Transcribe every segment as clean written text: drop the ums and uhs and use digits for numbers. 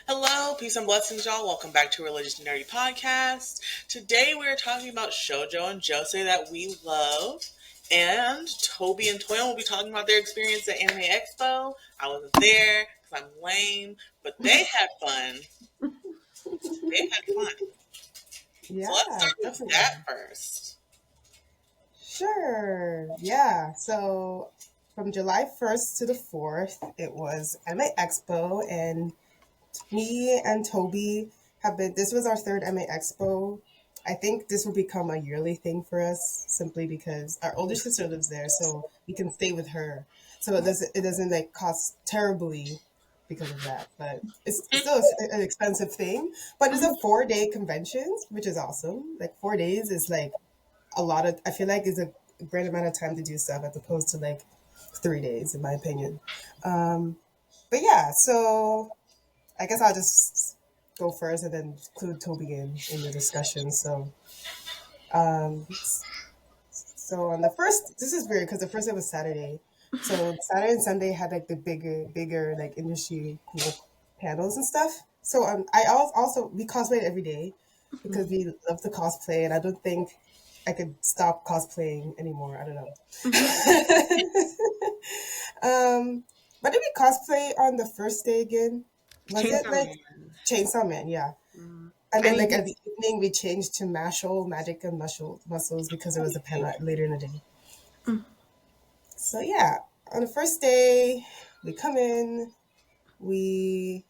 Hello, peace and blessings, y'all. Welcome back to Religious Nerdy Podcast. Today we're talking about Shojo and Josei that we love. And Tobi and Toyin will be talking about their experience at Anime Expo. I wasn't there because I'm lame, but they had fun. They had fun. Yeah, So let's start with definitely. that first. Sure. Yeah. So from July 1st to the 4th, it was Anime Expo, and me and Toby this was our third Anime Expo. I think this will become a yearly thing for us simply because our older sister lives there, so we can stay with her. So it doesn't like cost terribly because of that, but it's still an expensive thing. But it's a 4-day convention, which is awesome. Like 4 days is like I feel like is a great amount of time to do stuff as opposed to like 3 days, in my opinion. Um, but yeah, so I guess I'll just go first and then include Toby in the discussion. Um, so on the first, this is weird because the first day was Saturday. So Saturday and Sunday had like the bigger like industry cool panels and stuff. So also we cosplayed every day because we love to cosplay, and I don't think I could stop cosplaying anymore. I don't know. But did we cosplay on the first day again? Was it Chainsaw like Man. Chainsaw Man? Yeah. Mm. And then And like at the evening we changed to Magic and Muscles because there was a panel later in the day. So yeah, on the first day we come in, there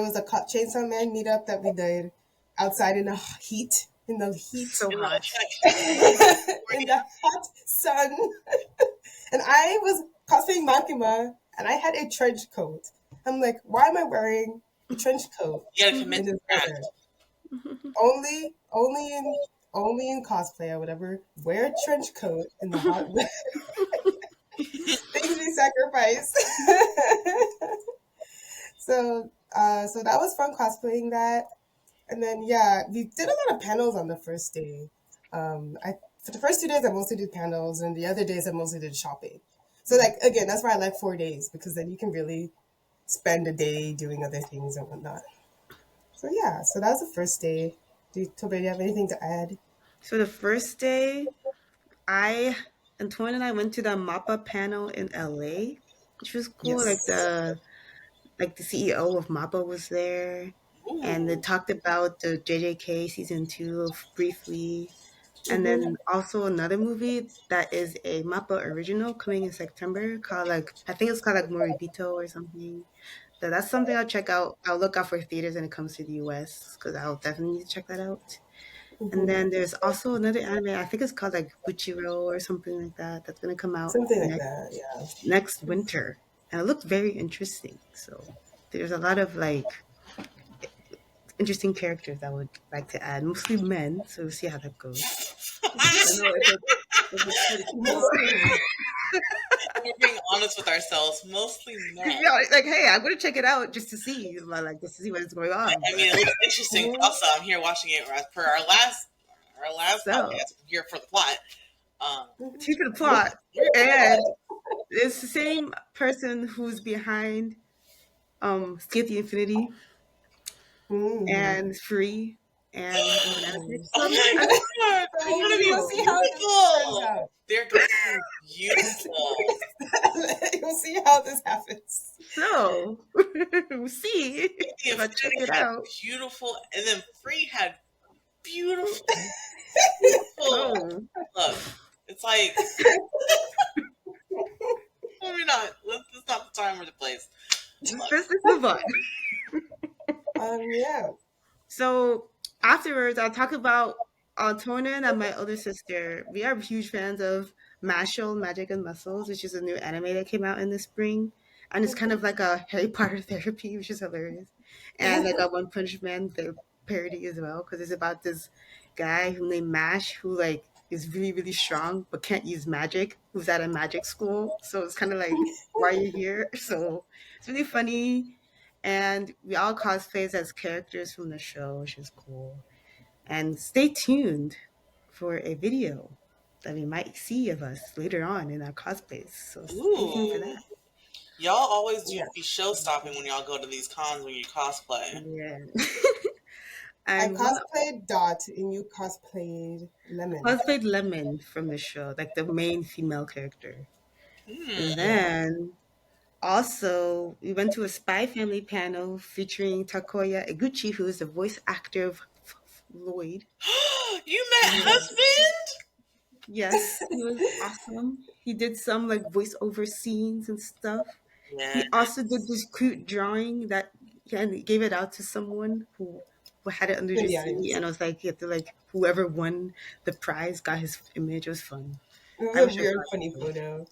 was a Chainsaw Man meetup that we did outside in the heat, so In the hot. in the hot sun. And I was cosplaying Makima, and I had a trench coat. I'm like, why am I wearing a trench coat You gotta commit in to this that. weather? Only in cosplay or whatever. Wear a trench coat in the hot weather. Things we sacrifice. So that was fun cosplaying that. And then yeah, we did a lot of panels on the first day. I For the first 2 days I mostly did panels, and the other days I mostly did shopping. So like again, that's why I like 4 days, because then you can really spend a day doing other things and whatnot. So yeah, so that was the first day. Toby, do you have anything to add? So the first day, I Antoine and I went to the MAPPA panel in LA, which was cool. Yes. Like the CEO of MAPPA was there, and they Ooh. talked about the JJK season 2 briefly. And Mm-hmm. then also another movie that is a MAPPA original coming in September called I think it's called like Moribito or something. So that's something I'll check out. I'll look out for theaters when it comes to the US because I'll definitely need to check that out. And Mm-hmm. then there's also another anime. I think it's called like Buchiro or something like that. That's gonna come out Something like next that. Yeah. next winter, and it looks very interesting. So there's a lot of like interesting characters I would like to add, mostly men. So we'll see how that goes. I don't know if it's pretty cool. Mostly. We're being honest with ourselves. Mostly men. Yeah, like hey, I'm gonna check it out just to see, like just to see what's going on. I mean, it looks interesting. But Mhm. also, I'm here watching it as per our last So podcast. I'm here for the plot. to the plot, and it's the same person who's behind Skip the Infinity Mm. and Free and Banana Mm. Fish. Oh So my I'm god, they're So gonna be you'll see how this turns beautiful. out. They're going to be beautiful. You'll see how this happens. so we'll see The if I check Infinity it had out. beautiful, and then Free had beautiful, beautiful. So Look, it's like maybe not. Let's not the time or the place. Look, let's move on. Yeah. So afterwards, I'll talk about Tonin and my older sister. We are huge fans of Mashal, Magic and Muscles, which is a new anime that came out in the spring. And it's kind of like a Harry Potter therapy, which is hilarious. And like a One Punch Man parody as well, because it's about this guy who named Mash who like is really, really strong but can't use magic, who's at a magic school. So it's kind of like, why are you here? So it's really funny, and we all cosplays as characters from the show, which is cool. And stay tuned for a video that we might see of us later on in our cosplays. So stay tuned for ooh, that. Y'all always do Yeah. be show stopping when y'all go to these cons when you cosplay. Yeah. I And what cosplayed Dot and you cosplayed Lemon. cosplayed Lemon from the show, like the main female character. And Hmm. Yeah. then also we went to a Spy Family panel featuring Takoya Eguchi, who is the voice actor of Lloyd. You met Yes. husband? Yes, he was awesome. He did some like voiceover scenes and stuff. Yeah. He also did this cute drawing that and gave it out to someone who had it under For the the sea, audience. and I was like, you have to like whoever won the prize got his image. It was fun. It was I a wish I weird, saw funny it. photo.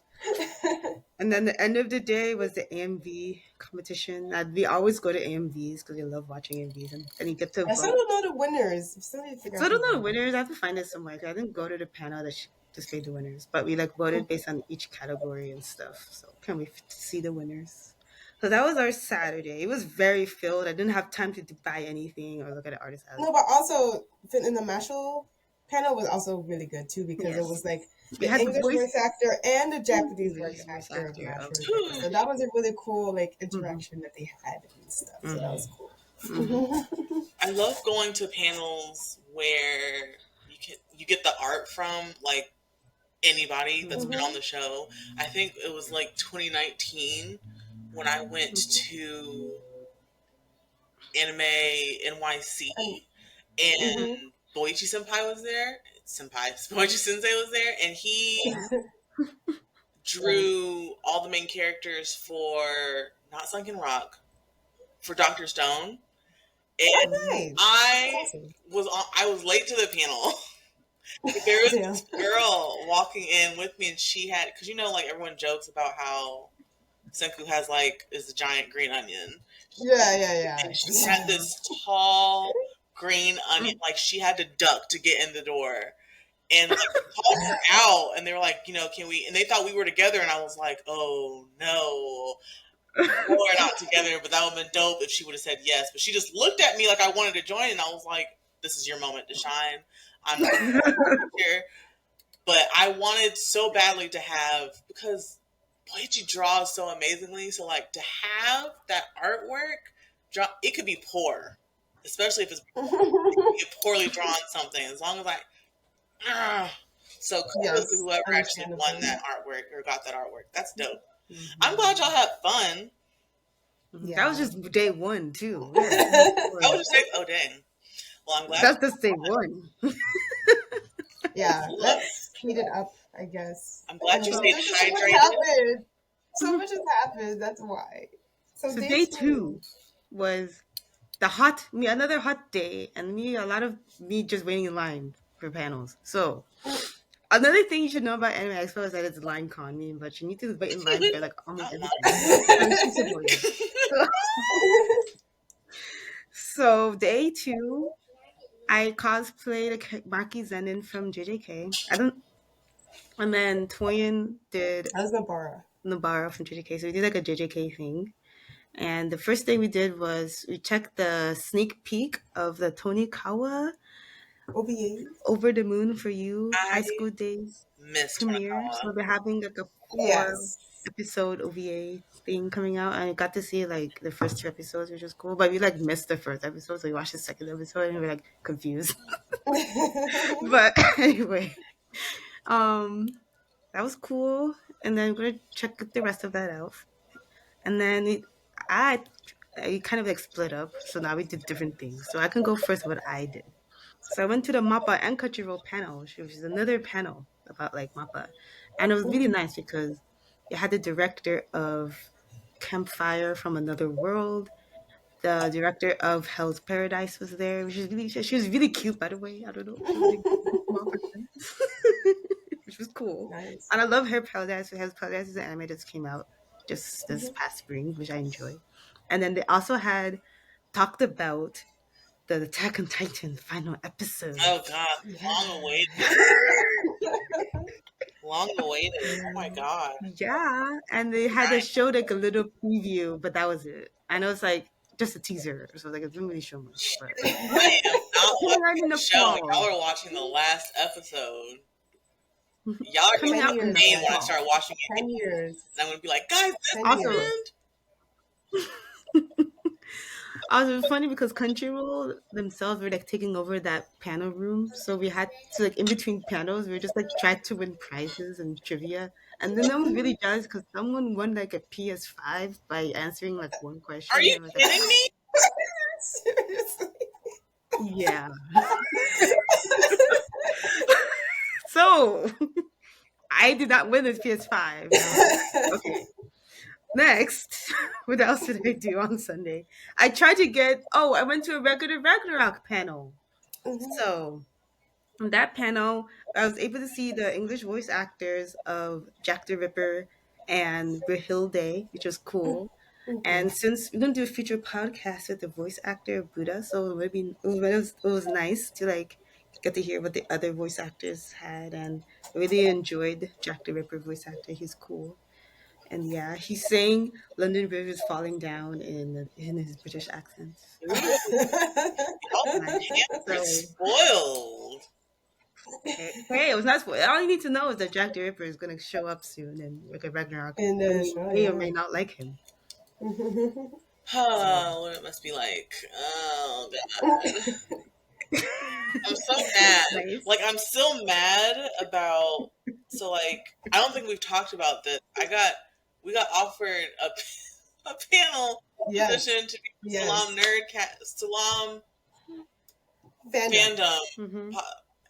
And then the end of the day was the AMV competition. We always go to AMVs because we love watching AMVs, and then you get to I still vote. don't know the winners. I still need to figure So I out who don't know the won. winners. I have to find it somewhere. 'Cause I didn't go to the panel that displayed the winners, but we like voted based on each category and stuff. So can we see the winners? So that was our Saturday. It was very filled. I didn't have time to buy anything or look at the artist alley. No, but also in the Mashal panel was also really good too because it Yes, was like we the had the English voice actor and the Japanese voice voice actor of actor of Mashal. the So that was a really cool like hmm interaction that they had and stuff. So that hmm was cool. hmm I love going to panels where you get the art from like anybody that's been on Hmm. the show. I think it was like 2019 when I went to Anime And NYC hmm and Boichi Senpai was there. Senpai, Boichi Sensei was there, and he drew all the main characters for not Sunken Rock, for Doctor Stone. And oh, nice. That's I awesome. I was late to the panel. There was Damn. this girl walking in with me, and she had, because like everyone jokes about how Senku has like is a giant green onion, Yeah. and she had this tall green onion, hmm like she had to duck to get in the door, and like called her out, and they were like, can we? And they thought we were together, and I was like, oh no, we're not together. But that would have been dope if she would have said yes. But she just looked at me like I wanted to join, and I was like, this is your moment to shine. I'm not here. But I wanted so badly to have, because Boichi draws so amazingly. So like to have that artwork, it could be poor, especially if it's a poorly drawn something. As long as ugh. So kudos to Yes, whoever actually won understandable. that artwork or got that artwork. That's dope. I'm glad y'all hmm had fun. That was Yeah. just day one too. We had more I was stories. just saying, oh dang. Well, I'm glad. That's just day one. Yeah, Look, let's speed it up, I guess. I'm I glad don't you know. stayed There's just so much hydrated. happened. So much has happened. That's why. So So day day two. two was another hot day, and a lot of me just waiting in line for panels. So another thing you should know about Anime Expo is that it's line con, meaning but you need to wait in line for like almost everything. So it's super boring. So, so day two, I cosplayed Maki Zenin from JJK. I don't, and then Toyin did How's Nabara? Nobara from JJK. So we did like a JJK thing. And the first thing we did was we checked the sneak peek of the Tonikawa OVAs? Over the Moon for You I High School Days missed premiere. So Horikawa. they're having like a four Yes. episode OVA thing coming out, and I got to see like the first two episodes, which was cool. But we like missed the first episode, so we watched the second episode and we were like confused. But anyway, um, that was cool. And then we're gonna check the rest of that out. And then I I kind of like split up. So now we did different things. So I can go first what I did. So I went to the Mappa and Crunchyroll panel, which is another panel about like Mappa. And it was really nice because it had the director of Campfire from Another World. The director of Hell's Paradise was there, which is really she was really cute by the way. I don't know. She was like a small person. Which was cool. Nice. And I love Her Paradise. Hell's Paradise is an anime that came out just this Mhm. past spring, which I enjoy. And then they also had talked about the Attack on Titan final episode. Oh God, long awaited, Yes. long awaited. Oh my Yeah. God, Yeah, and they had to I, show like a little preview, but that was it. I know it's like just a teaser, so like it didn't really show much. But I am not coming out watching in the the show. fall. Y'all are watching the last episode. Y'all are Coming gonna out be in the insane when I fall. start watching it. 10 years. And I'm gonna be like, guys, this 10 Also, years. happened. Also funny because Crunchyroll themselves were like taking over that panel room, so we had to like in between panels, we were just like tried to win prizes and trivia, and then I was really jealous because someone won like a PS5 by answering like one Are question. you I was like, kidding me? Seriously. yeah. So I did not win this PS5. And I was like, okay. Next, what else did I do on Sunday? I went to a regular Ragnarok panel. Mhm. So on that panel, I was able to see the English voice actors of Jack the Ripper and Brihilde, which was cool. Mhm. And since we're gonna do a future podcast with the voice actor of Buddha, so it was nice to like get to hear what the other voice actors had, and I really enjoyed Jack the Ripper voice actor. He's cool, and yeah, he's saying London Bridge is falling down in his British accent. Ooh, y'all Nice. are So spoiled. hey, it was not spoiled. All you need to know is that Jack the Ripper is going to show up soon in Wicked Ragnarok, In and the you show, may or yeah. may not like him. Oh, what it must be like. Oh, God. I'm so mad. Nice. Like, I'm still mad about. So, like, I don't think we've talked about this. We got offered a panel Yes. position to be Yes. Salam Fandom. fandom Mm-hmm.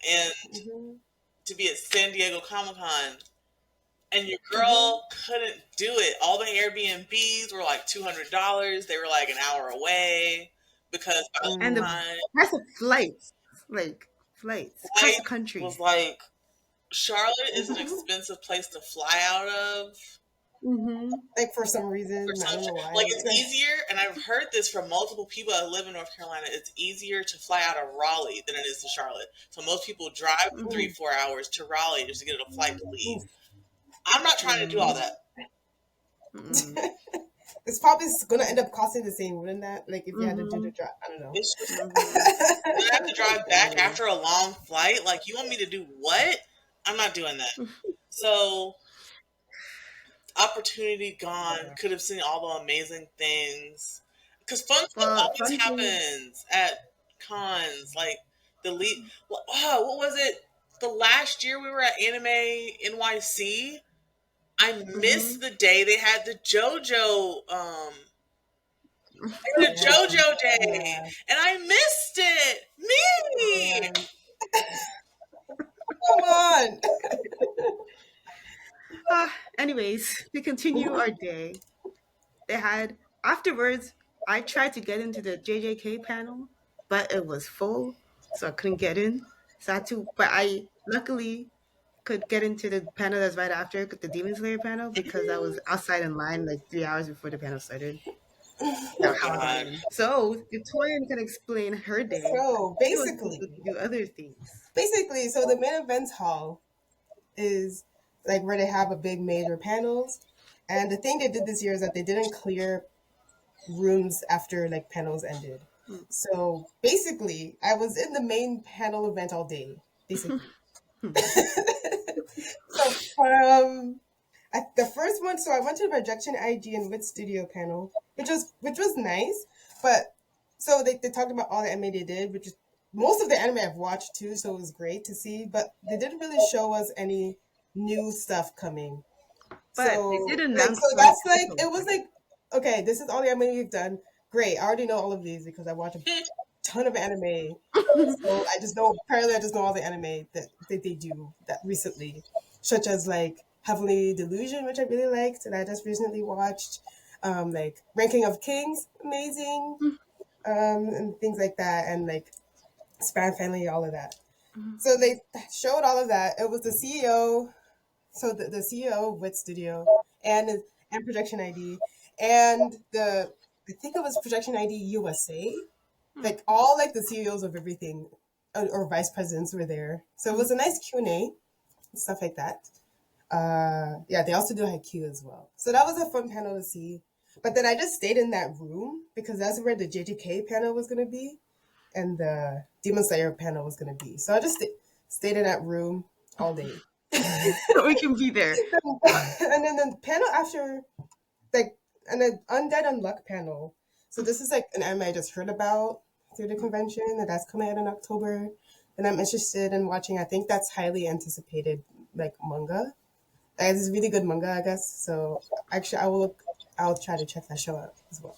and Mhm. to be at San Diego Comic Con. And your Mhm. girl couldn't do it. All the Airbnbs were like $200. They were like an hour away because by And the the Mm. time price of flights across flight the was country. like Charlotte is an Mhm. expensive place to fly out of. Mm-hmm. Like for some For reason, I some don't know why. like It's it's like, easier, and I've heard this from multiple people that live in North Carolina. It's easier to fly out of Raleigh than it is to Charlotte. So most people drive the Mm-hmm. 3-4 hours to Raleigh just to get a flight to leave. oof. I'm not trying to do all Mm-hmm. that. Mm-hmm. It's probably gonna end up costing the same, wouldn't that? Like if you had to do Mm-hmm. the drive. I don't know. It's just Mm-hmm. then I have to drive back Right. after a long flight. Like, you want me to do what? I'm not doing that. So, opportunity gone. Yeah. Could have seen all the amazing things. Because fun stuff But always fun thing. happens at cons. Like, the lead. Wow, what was it? The last year we were at Anime NYC, I missed Mm-hmm. the day they had the JoJo, they had a Yeah. JoJo day, Yeah. and I missed it. Me. Yeah. Come on. Anyways, to continue our day, they had afterwards. I tried to get into the JJK panel, but it was full, so I couldn't get in. So I had to, but I luckily could get into the panel that's right after the Demon Slayer panel because I was outside in line like 3 hours before the panel started. Oh That's how I got God. in. So Victoria can explain her day. So She was able to basically, do other things. so the main events hall is like where they have a big major panels. And the thing they did this year is that they didn't clear rooms after like panels ended. Hmm. So basically, I was in the main panel event all day, basically. So at the first one, so I went to the projection IG and Wit Studio panel, which was nice. But so they talked about all the anime they did, which is most of the anime I've watched too, so it was great to see. But they didn't really show us any new stuff coming. But they So did like announce so some that's like titles. it was like okay, this is all the anime you've done. Great, I already know all of these because I watch a ton of anime. So I just know all the anime that they do that recently, such as like Heavenly Delusion, which I really liked, and I just recently watched. Like Ranking of Kings, amazing, and things like that, and like Span Family, all of that. So they showed all of that. It was the CEO, so the CEO of Wit Studio, and Projection ID, and the I think it was Projection ID USA, like all like the CEOs of everything or vice presidents were there. So it was a nice Q&A and stuff like that. Yeah, they also do haiku as well. So that was a fun panel to see. But then I just stayed in that room because that's where the JJK panel was going to be and the Demon Slayer panel was going to be. So I just stayed in that room all day. So we can be there. And then the panel after, like, and an Undead Unluck panel. So this is like an anime I just heard about through the convention, and that's coming out in October. And I'm interested in watching. I think that's highly anticipated, like manga. It's really good manga, I guess. So actually, I'll try to check that show out as well.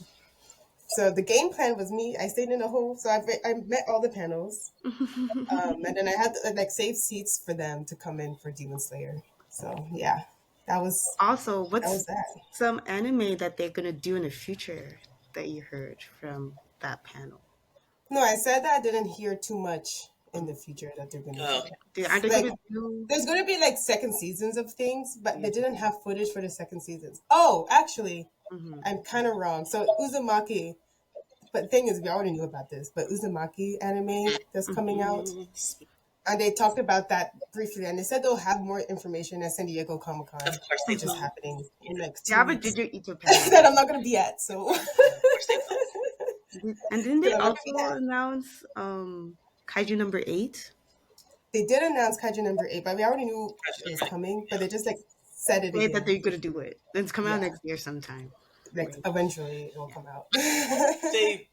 So the game plan was me. I stayed in a hole, so I met all the panels, and then I had to, like save seats for them to come in for Demon Slayer. So yeah, that was Also, that what's was that. some anime that they're gonna do in the future that you heard from that panel? No, I said that I didn't hear too much in the future that they're gonna Oh, do. Are they Like, gonna do? there's gonna be like second seasons of things, but they didn't have footage for the second seasons. Oh, actually, I'm kind of wrong. So Uzumaki, but the thing is, we already knew about this, but Uzumaki anime that's coming out, and they talked about that briefly, and they said they'll have more information at San Diego Comic-Con, of course they which is will. happening in like They 2 have a weeks. Ginger Ito panel. That I'm not gonna be at, so. Of course they will. And didn't they I'm not gonna be also at. announce Kaiju number 8? They did announce Kaiju number 8, but we already knew it was coming, but they just like said it Wait, that again. they're gonna do it. It's coming out Yeah. next year sometime. Like eventually it will come out. They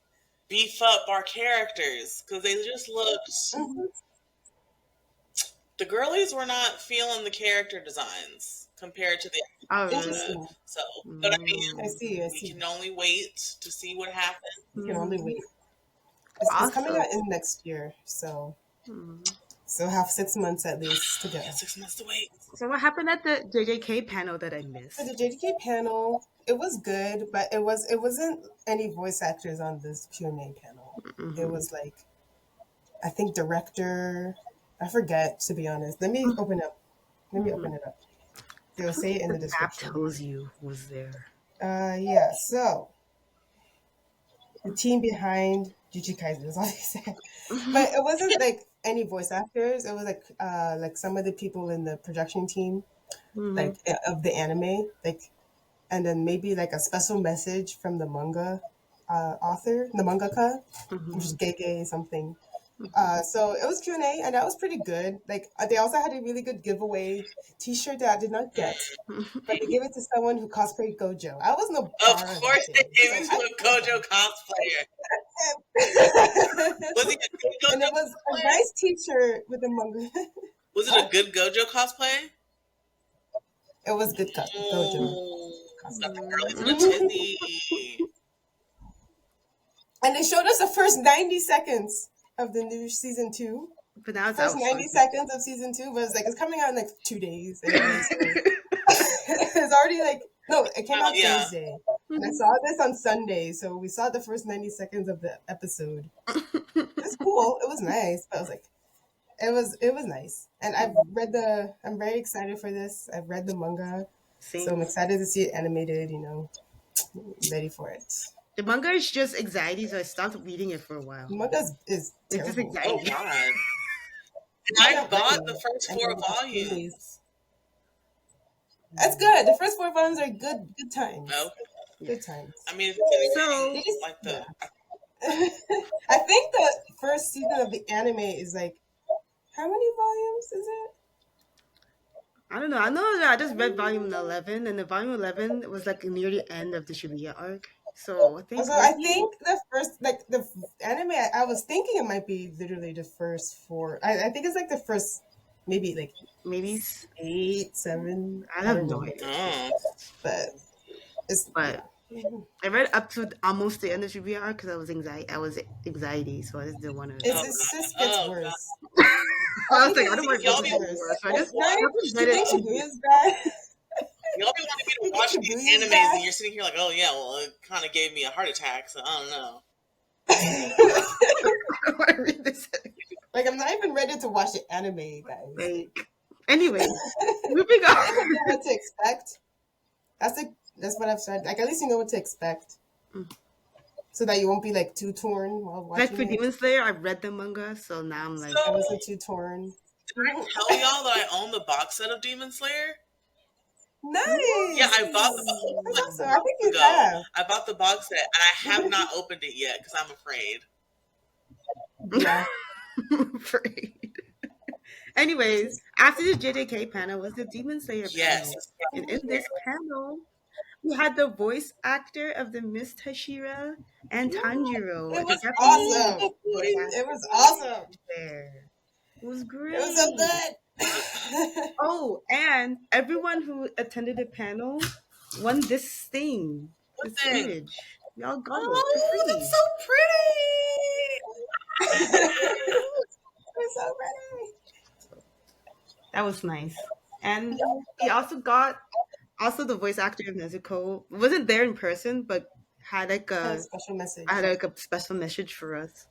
beef up our characters because they just looked. The girlies were not feeling the character designs compared to the Oh, really? Interesting. so. But I mean, I see. we can only wait to see what happens. You can only wait. It's coming out in next year, so have 6 months at least to go. 6 months to wait. So what happened at the JJK panel that I missed? For the JDK panel, it was good, but it wasn't any voice actors on this Q&A panel. It was like, I think director. I forget, to be honest. Let me open up. Open it up. They'll say it in the description. App tells you was there. Yeah. So the team behind Jujutsu Kaisen is all they said, but it wasn't like any voice actors. It was like some of the people in the production team, like of the anime, like, and then maybe like a special message from the manga author, the mangaka, which is Gege something. So it was Q&A, and that was pretty good. Like they also had a really good giveaway T-shirt that I did not get, but they gave it to someone who cosplayed Gojo. I wasn't a bar Of course, they gave it to a Gojo cosplayer. Was he a good Gojo and it was a nice T-shirt with a manga. Was it a good Gojo cosplay? It was good Gojo. Got the girlies in a tizzy. And they showed us the first 90 seconds of the new season 2. But now it's First out. 90 seconds of season 2 was like, it's coming out in like 2 days. Anyway, so it's already like, no, it came out Thursday. And I saw this on Sunday, so we saw the first 90 seconds of the episode. It's cool. It was nice. But I was like, it was nice. And I'm very excited for this. I've read the manga. So I'm excited to see it animated, ready for it. The manga is just anxiety, so I stopped reading it for a while. The manga is terrible. It's just anxiety. Oh, God. And I bought the first 4 volumes. That's good. The first 4 volumes are good times. Oh. Good times. I mean, so like the. I think the first season of the anime is like, how many volumes is it? I don't know. I know that I just read volume 11, and the volume 11 was like near the end of the Shibuya arc. So I think the first, like the anime, I was thinking it might be literally the first 4. I think it's like the first, maybe 8, 7. I have no idea. But I read up to almost the end of Shibuya arc because I was anxiety, so I just didn't want to. It just gets worse. I was like, I don't want to go worse. So I just read it. Shibuya's bad. Y'all be wanting me to watch these animes, and you're sitting here like, oh yeah, well, it kind of gave me a heart attack, so I don't know. I want to read this. Like, I'm not even ready to watch the anime, guys. Like, anyway, moving on. I don't know what to expect. That's what I've said. Like, at least you know what to expect, so that you won't be like too torn while watching. Like for Demon Slayer, I read the manga, so now I'm like, I wasn't too torn. Did I tell y'all that I own the box set of Demon Slayer? Nice. Yeah, I bought the box. I think you have. I bought the box set, and I have not opened it yet because I'm afraid. Yeah. afraid. Anyways, after the JJK panel was the Demon Slayer Yes. panel. And in this panel, we had the voice actor of the Miss Hashira and Tanjiro. It The was Japanese awesome. voice It was actor awesome. there. It was It was so great. good. Oh, and everyone who attended the panel won this thing, What this thing? image. Y'all got it for Oh, free. that's so pretty. It was so pretty. That was nice. And he also got the voice actor of Nezuko wasn't there in person, but had like A a special message. had like a special message for us.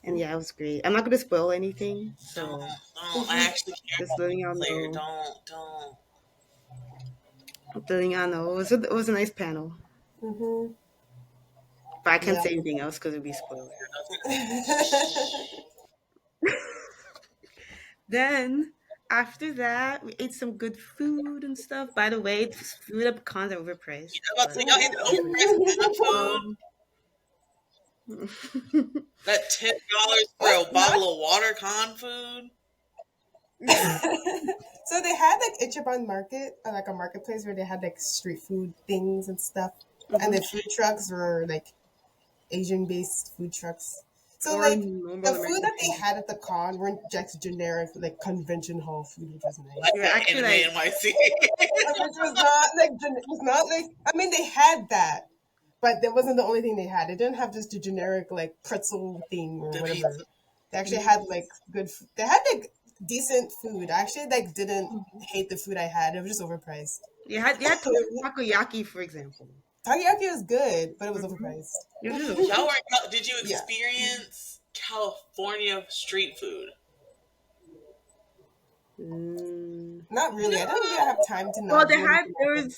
And yeah, it was great. I'm not gonna spoil anything, so Don't. I actually care just about letting y'all Slayer. know. Don't. Letting y'all know. It was a nice panel. Mm-hmm. But I can't say anything else because it'd be spoiled. Then after that, we ate some good food and stuff. By the way, food at cons are overpriced. I'm about to say, y'all ate the overpriced food. That $10 for a bottle of water con food. So they had like Ichiban Market, like a marketplace where they had like street food things and stuff, and the food trucks were like Asian-based food trucks. So Or like normal the food American that they food. had at the con weren't just generic like convention hall food, which was nice. Like You're that actually anime like NYC. Which was not like it was not like I mean they had that, but that wasn't the only thing they had. They didn't have just a generic like pretzel thing or The whatever. pizza. They actually had like good. They had like decent food. I actually like didn't hate the food I had. It was just overpriced. you had takoyaki, for example. Takoyaki was good, but it was overpriced. It is Y'all were. Did you Yeah. experience California street food? Not really. I didn't really have time to know. Well, there was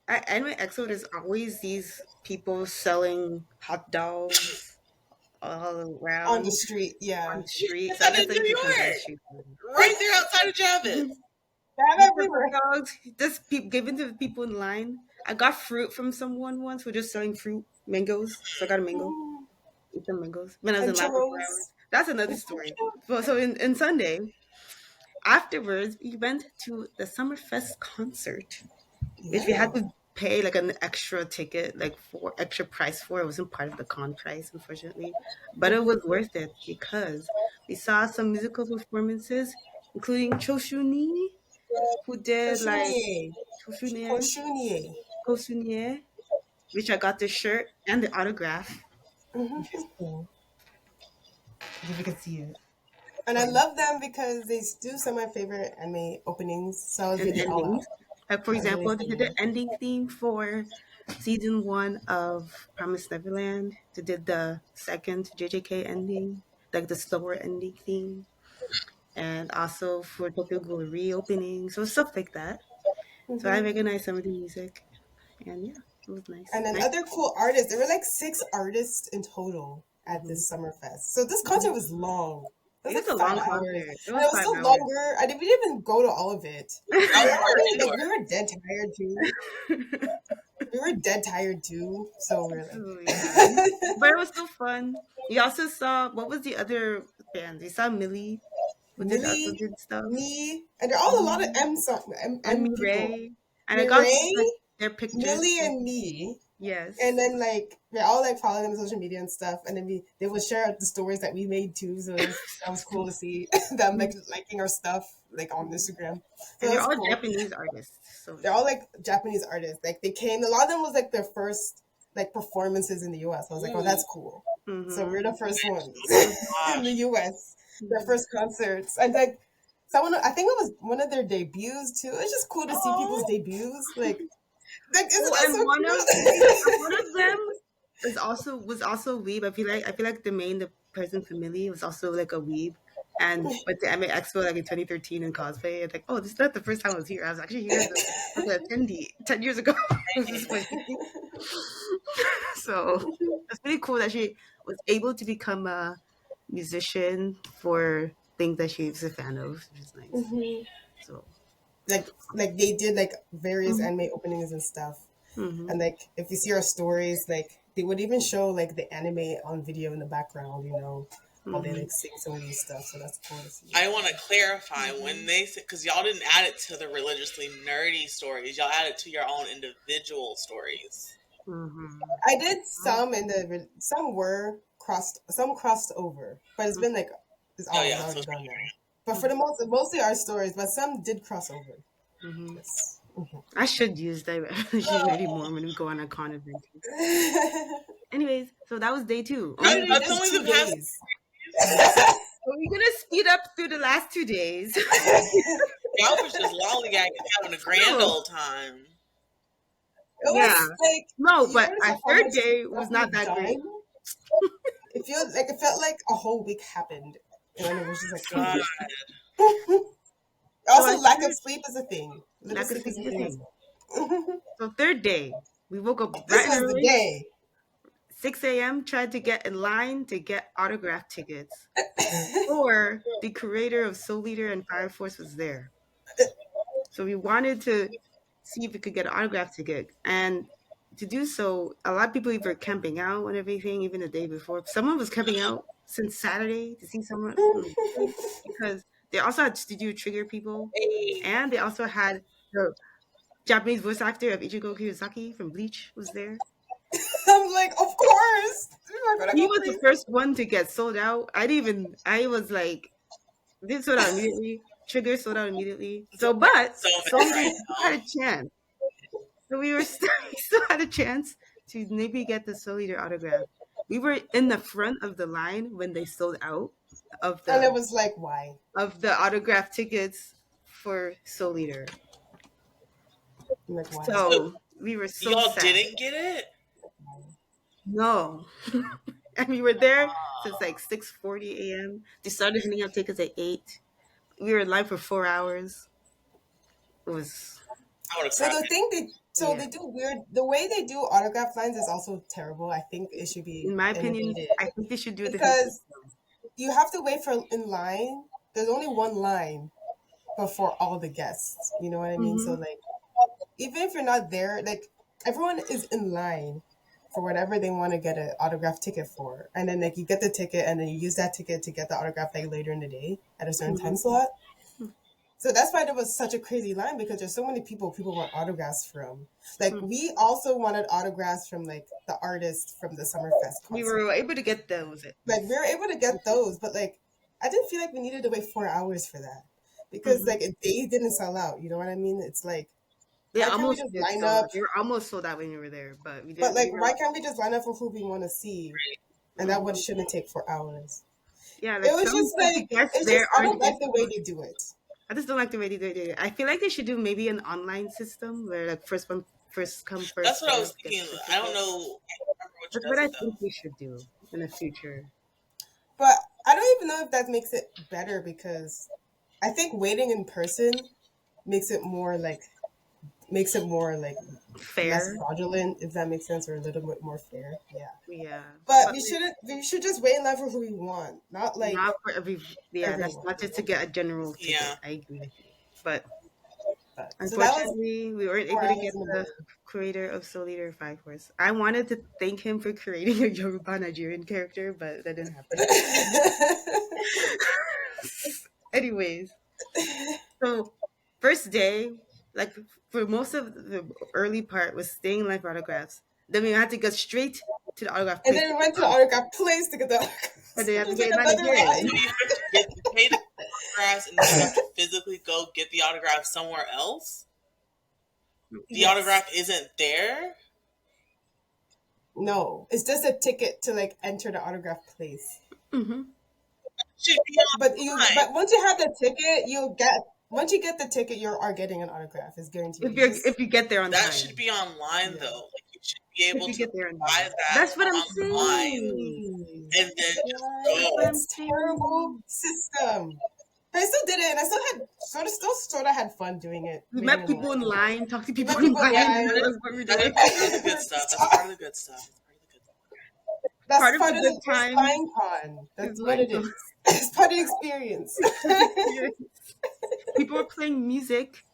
at Anime Expo. There's always these people selling hot dogs all around on the street. Yeah, on the street. It's So I not guess in like New you can buy York. street food. Right there outside of Javits. they have everywhere. Dogs just given to the people in line. I got fruit from someone once who was just selling fruit, mangoes. So I got a mango. Eat some mangoes when I was And in line for 4 churros. hours. That's another story. So in Sunday, afterwards, we went to the Summerfest concert, which we had to pay like an extra ticket, like for extra price for. It wasn't part of the con price, unfortunately, but it was worth it because we saw some musical performances, including Choshuni, who did like Koshunier. Kosunie, which I got the shirt and the autograph, which is cool. If you can see it. And I love them because they do some of my favorite anime openings. So I was And really all endings. out. Like for I was really example, they did the excited. ending theme for season 1 of Promised Neverland. They did the second JJK ending, like the slower ending theme, and also for Tokyo Ghoul reopening, so stuff like that. So I recognized some of the music, and yeah, it was nice. And then Nice. other cool artists. There were like 6 artists in total at this Summerfest. So this concert was long. It was It was like a 5 long hours. concert. It And was it was 5 still hours. longer. We didn't even go to all of it. Y'all We were dead tired too. We were dead tired too. So we were like, Oh, yeah. But it was still fun. We also saw what was the other band? We saw Millie, who did also Millie, did stuff. me, and they're all a lot of M And people. Mireille. And I got Mireille, like, their pictures. Millie, and me. Yes. And then like we're all like following them on social media and stuff, and then they will share the stories that we made too. So that was cool to see them like liking our stuff like on Instagram. So And they're that's all cool. Japanese artists. So They're all like Japanese artists. Like they came. A lot of them was like their first like performances in the U.S. I was like, oh, that's cool. So we're the first ones in the U.S. Their first concerts, and like someone, I think it was one of their debuts too. It's just cool to see people's debuts. Like isn't that and so one cute? of them was also weeb. I feel like the person for Millie was also like a weeb. And went to MA Expo like in 2013 in cosplay. And like, oh, this is not the first time I was here. I was actually here as an attendee 10 years ago. So it's pretty cool that she was able to become a musician for things that she's a fan of, which is nice. So like they did like various anime openings and stuff. And like if you see our stories, like they would even show like the anime on video in the background, while they like sing some of these stuff. So that's cool to see. I want to clarify when they say, because y'all didn't add it to the religiously nerdy stories, y'all added to your own individual stories. I did some some crossed over, but it's been like it's already done now. But for the mostly our stories, but some did cross over. Yes. I should use the religiously more when we go on a con event. Anyways, so that was day 2. That's only the past. So we're gonna speed up through the last 2 days. Y'all was just lollygagging, having a grand old time. It was like no, but our third day was not that great. It felt like a whole week happened, and it was just like also lack of sleep is a thing. Lack of sleep is a thing. So third day, we woke up this was the day. 6 a.m. tried to get in line to get autograph tickets. Or the creator of Soul Eater and Fire Force was there. So we wanted to see if we could get an autograph ticket. And to do so, a lot of people were camping out and everything, even the day before. Someone was camping out since Saturday to see someone because they also had Studio Trigger people. And they also had the Japanese voice actor of Ichigo Kiyosaki from Bleach was there. I'm like, of course. He was the first one to get sold out. I was like, this sold out immediately. Trigger sold out immediately. So we had a chance. So we still had a chance to maybe get the Soul Eater autograph. We were in the front of the line when they sold out and it was like, why? Of the autograph tickets for Soul Eater. Like, why? So we were so y'all sad. Didn't get it? No. And we were there since like 6:40 a.m. They started handing out tickets at 8. We were in line for 4 hours. It was. So the thing they do weird. The way they do autograph lines is also terrible. I think it should be. In my opinion, I think they should do it because you have to wait in line. There's only one line before all the guests. You know what I mean? So like, even if you're not there, like everyone is in line for whatever they want to get an autograph ticket for. And then like you get the ticket and then you use that ticket to get the autograph like later in the day at a certain time slot. So that's why there was such a crazy line because there's so many people want autographs from. Like we also wanted autographs from like the artists from the Summerfest concert. We were able to get those. Like we were able to get those, but like I didn't feel like we needed to wait 4 hours for that. Because like they didn't sell out, you know what I mean? It's like they almost line up. They were almost sold out when you were there, but we didn't. But like, why can't we just line up for who we want to see? And that one shouldn't take 4 hours. Yeah, it was just like I don't like the way they do it. I just don't like the way they do it. I feel like they should do maybe an online system where like first come first. That's what I was thinking. I don't know. That's what I think we should do in the future. But I don't even know if that makes it better because I think waiting in person makes it more like fair, less fraudulent, if that makes sense, or a little bit more fair. Yeah. But we should just wait in line for who we want, not for every. Yeah, everyone. That's not just to get a general ticket. Yeah, I agree. But unfortunately, we weren't able to get the creator of Soul Eater Fire Force. I wanted to thank him for creating a Yoruba Nigerian character, but that didn't happen. Anyways, so first day, like for most of the early part, was staying in line for autographs. Then we had to go straight to the autograph place. And then we went to the autograph place to get the autographs. And then you have to get another line. You have to pay the autographs and you have to physically go get the autograph somewhere else? The autograph isn't there? No, it's just a ticket to like enter the autograph place. But once you have the ticket, once you get the ticket, you are getting an autograph. It's guaranteed. If you get there on time. That should be online though. Like you should be able to buy that. That's what I'm saying. And then it's a terrible system. But I still did it, and I still sort of had fun doing it. We met people in line, talked to people in line. That's the good stuff. That's part of the good stuff. That's part of the time. Con. That's what it is. It's part of the experience. People were playing music,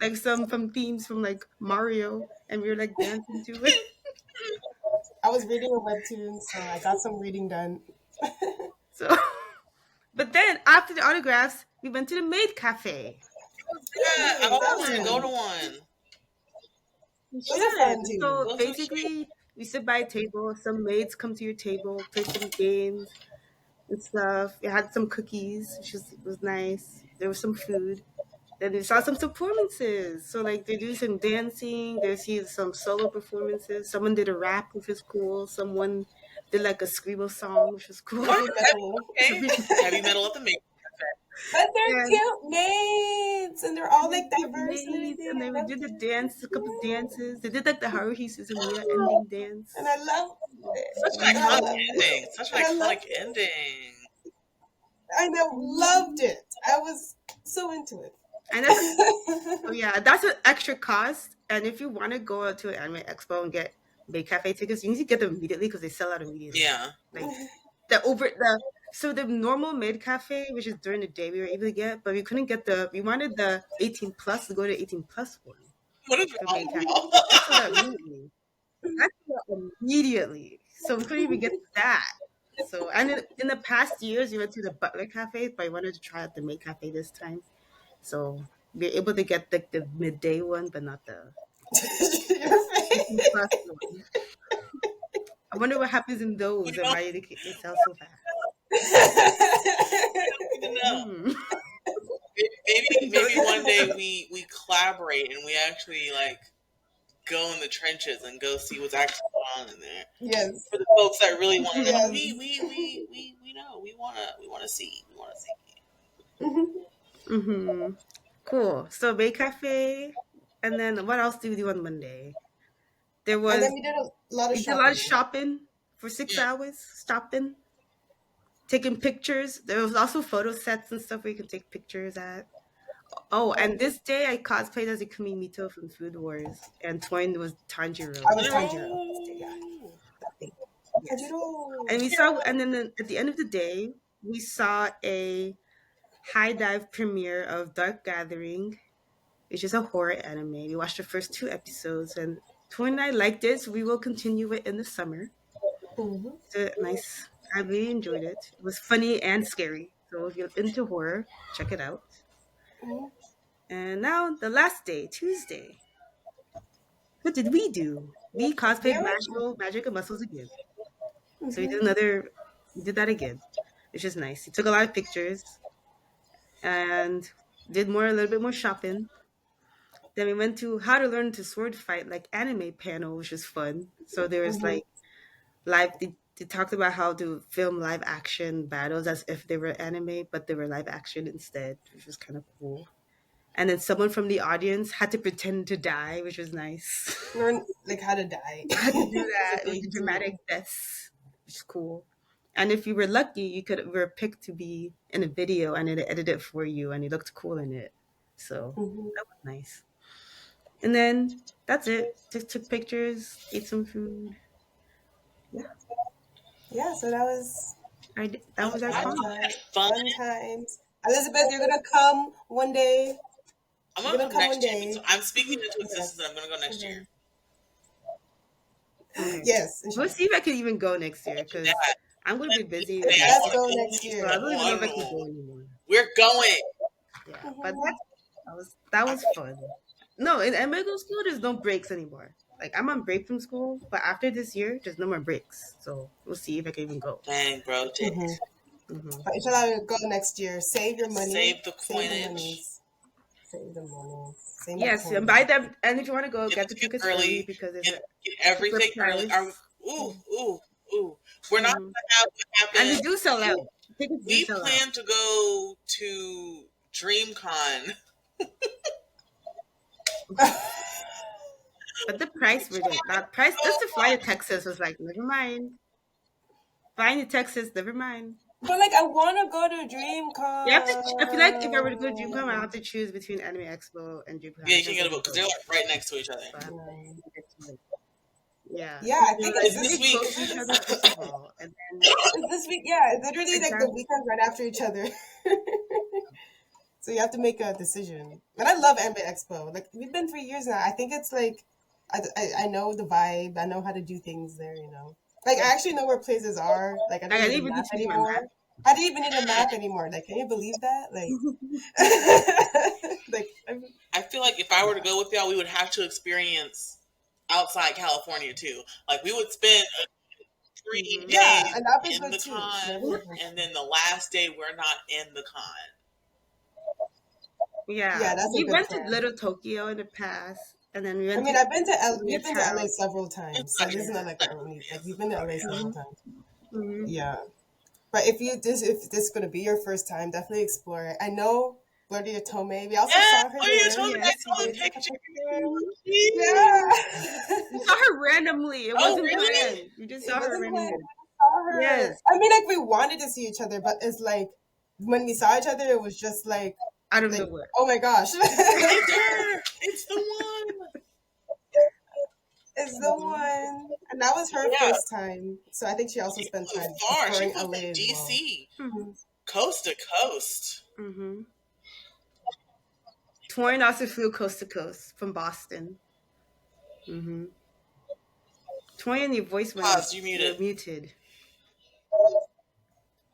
like some from themes from like Mario, and we were like dancing to it. I was reading a webtoon, so I got some reading done. So, but then after the autographs, we went to the maid cafe. Yeah, I That always was wanted to go to fun. one. You Those are fun should. too. So Those are cute. basically, we sit by a table. Some maids come to your table, play some games and stuff. We had some cookies, which was nice. There was some food. Then we saw some performances. So like they do some dancing. There's some solo performances. Someone did a rap, which was cool. Someone did like a screamo song, which was cool. Heavy metal. Okay. Heavy metal at the main. But they're Yeah. cute mates, and they're all like They diverse and made, everything. and I they love did the it. dance, a couple Yeah. dances. They did like the Haruhi Suzumiya ending dance. And I love it. Such an And I iconic love ending. it. Such an And I iconic loved it. ending. I know, loved it. I was so into it. And that's an extra cost. And if you want to go to an anime expo and get Bay Cafe tickets, you need to get them immediately because they sell out immediately. Yeah. Like so the normal mid cafe, which is during the day, we were able to get, but we couldn't get we wanted the 18 plus to go to 18 plus one. What is The wrong main with cafe. y'all? That sold out immediately. That sold out immediately. So we couldn't even get that. So and in the past years, we went to the Butler Cafe, but I wanted to try out the main cafe this time. So we were able to get the midday one, but not the Your face. plus one. I wonder what happens in those and why they sell so fast. I don't even know. Hmm. Maybe one day we collaborate and we actually like go in the trenches and go see what's actually going on in there. Yes. For the folks that really want to know, Yes. we know we wanna see. Mm-hmm. Cool. So Bay Cafe, and then what else do we do on Monday? There And was then we did a lot of we did a lot of shopping. shopping for 6 hours, stopping, taking pictures. There was also photo sets and stuff where you can take pictures at. Oh, and this day I cosplayed as Ikumi Mito from Food Wars, and Toyin was Tanjiro. I was Tanjiro. Yeah. Yes. Tanjiro. And then at the end of the day, we saw a high dive premiere of Dark Gathering, which is a horror anime. We watched the first 2 episodes, and Toyin and I liked it, so we will continue it in the summer. Mm-hmm. It's nice. I really enjoyed it. It was funny and scary. So if you're into horror, check it out. Mm-hmm. And now the last day, Tuesday. What did we do? We cosplayed Magic and Muscles again. So we did that again, which is nice. We took a lot of pictures and did a little bit more shopping. Then we went to how to learn to sword fight, like anime panel, which was fun. So there was like they talked about how to film live action battles as if they were anime, but they were live action instead, which was kind of cool. And then someone from the audience had to pretend to die, which was nice. Learn like how to die. Had to do that with dramatic deaths, which is cool. And if you were lucky, you were picked to be in a video, and it edited it for you, and you looked cool in it. So that was nice. And then that's it. Just took pictures, ate some food. Yeah, so that was That was our con. Fun. times. Elizabeth, you're gonna come one day. I'm gonna come next year. So I'm speaking into existence that I'm gonna go next year. Okay. Yes. We'll see if I can even go next year because I'm gonna be busy. Let's go next year. So I don't even know if I can go anymore. We're going. Yeah, but that was fun. No, in medical school, there's no breaks anymore. Like I'm on break from school, but after this year, there's no more breaks. So we'll see if I can even go. Dang, bro. But inshallah, we'll go next year. Save your money. Save the coinage. Save the money. Yes, and buy them. And if you want to go, get the tickets early because it's get everything early. Ooh. We're not gonna have what happened. And they do sell out. We plan to go to DreamCon. But the price just to fly to Texas was like, never mind. Flying to Texas, never mind. But like, I want to go to DreamCon. You have to. I feel like if I were to go to DreamCon, I have to choose between Anime Expo and DreamCon. Yeah, you can get a book because they're like right next to each other. Yeah. Yeah, I think it's this week. It's this week. Yeah, it's literally like the weekends right after each other. So you have to make a decision. But I love Anime Expo. Like we've been for years now. I think it's like I know the vibe. I know how to do things there. You know, like I actually know where places are. Like I don't even map anymore. I didn't even need a map anymore. Like, can you believe that? Like, like I feel like if I were to go with y'all, we would have to experience outside California too. Like we would spend 3 yeah, days and that'd be in good the too. con, That'd be good. and then the last day we're not in the con. Yeah, Yeah, that's a we good went to plan. Little Tokyo in the past, and then we I went mean, to we've been to LA Midtown. several It's times, so such this a, is not like such our a only. Like, yes, we've been to LA yeah. several times. Mhm. Yeah, but if this is gonna be your first time, definitely explore it. I know Gloria Tomei. We also Yeah, saw her oh, you there. told me I Yes, we saw the did. We took a picture. picture. Jeez. We Yeah. saw her randomly. It Oh, wasn't really? planned. We just It saw her wasn't planned. randomly. We saw her. Yes, I mean, like we wanted to see each other, but it's like when we saw each other, it was just out of like nowhere. oh my gosh, It's her. It's the one. it's the one. And that was her Yeah, first time, so I think she also she spent flew time far. She exploring flew from LA as well. DC Mm-hmm. coast to coast. Mm-hmm. Toyin also flew coast to coast from Boston. Mm-hmm. Toyin, your voice went. Pause. You You're muted. muted.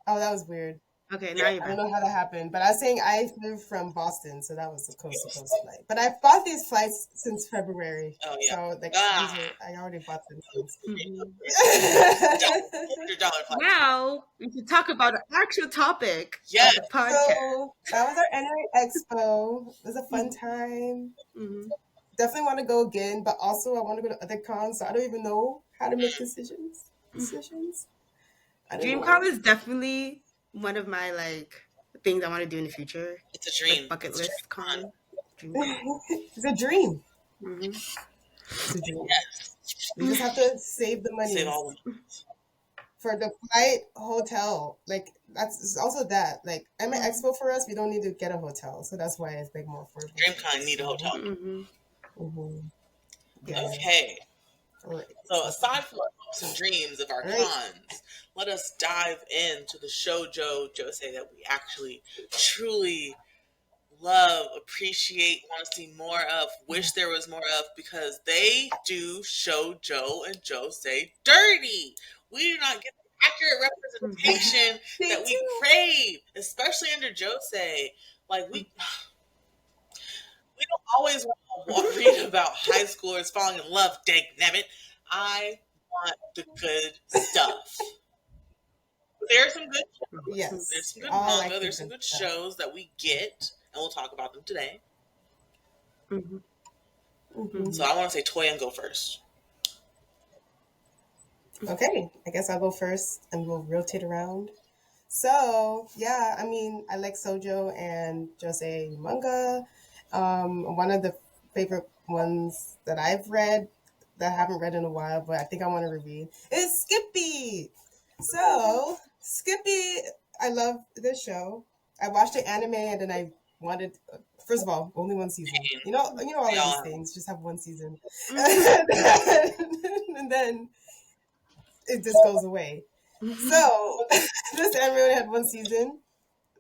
Oh, that was weird. Okay, Yeah. now you're I don't back. know how that happened, but I was saying I flew from Boston, so that was a coast to coast flight. But I've bought these flights since February, Oh yeah. so like these Ah. are I already bought them since. Mm-hmm. $400 flight. Now we can talk about the actual topic Yes. of the podcast. So that was our anime expo. It was a fun time. Mm-hmm. Definitely want to go again, but also I want to go to other cons, so I don't even know how to make decisions. I don't DreamCon know. is definitely one of my things I want to do in the future. It's a dream. Like bucket It's a list dream con. DreamCon. It's a dream. Mm-hmm. It's a dream. Yes. We just have to save the Save money all the for the flight, hotel. Like that's it's also that. Like anime expo for us, we don't need to get a hotel, so that's why it's like more affordable. DreamCon need a hotel. Mm-hmm. Mm-hmm. Yeah. Okay. All right. So aside from our hopes and dreams of our All right. cons, let us dive into the Shojo Josei that we actually truly love, appreciate, want to see more of, wish there was more of, because they do Shojo and Josei dirty. We do not get the accurate representation that we crave, especially under Josei. Like we don't always want to read about high schoolers falling in love, dagnabbit. I want the good stuff. There's some good shows. Yes. There's some good All manga. like There's some good stuff. shows that we get, and we'll talk about them today. Mm-hmm. Mhm. So I want to say Toy and go first. Okay, I guess I'll go first and we'll rotate around. So, yeah, I mean, I like Sojo and Josei manga. One of the favorite ones that I've read that I haven't read in a while, but I think I want to reread is Skippy. So, Skippy, I love this show. I watched the anime and then I wanted, first of all, only one season. You know all of these things, just have one season. And then it just goes away. So this anime only had one season.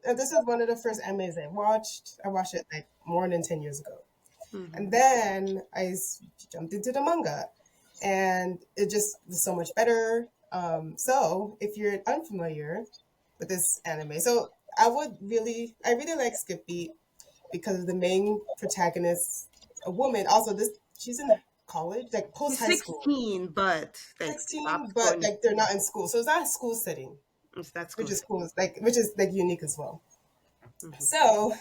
And this is one of the first animes I watched. I watched it like more than 10 years ago. Mm-hmm. And then I jumped into the manga. And it just was so much better. So if you're unfamiliar with this anime, so I really like Skippy because the main protagonist, a woman, also she's in college, like post high school. 16, but 16, but like they're not in school, so it's not a school setting, that's which is cool. Which is unique as well. Mm-hmm.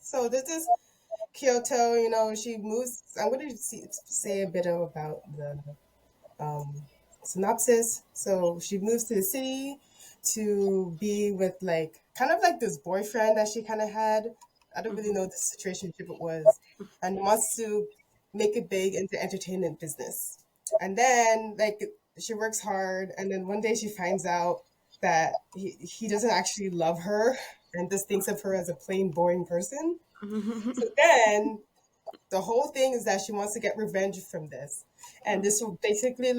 So this is Kyoto. You know, she moves. I'm going to say a bit about the synopsis. So she moves to the city to be with kind of like this boyfriend that she kind of had. I don't really know the situation it was, and wants to make it big into entertainment business. And then she works hard, and then one day she finds out that he doesn't actually love her and just thinks of her as a plain boring person. So then the whole thing is that she wants to get revenge from this, and this will basically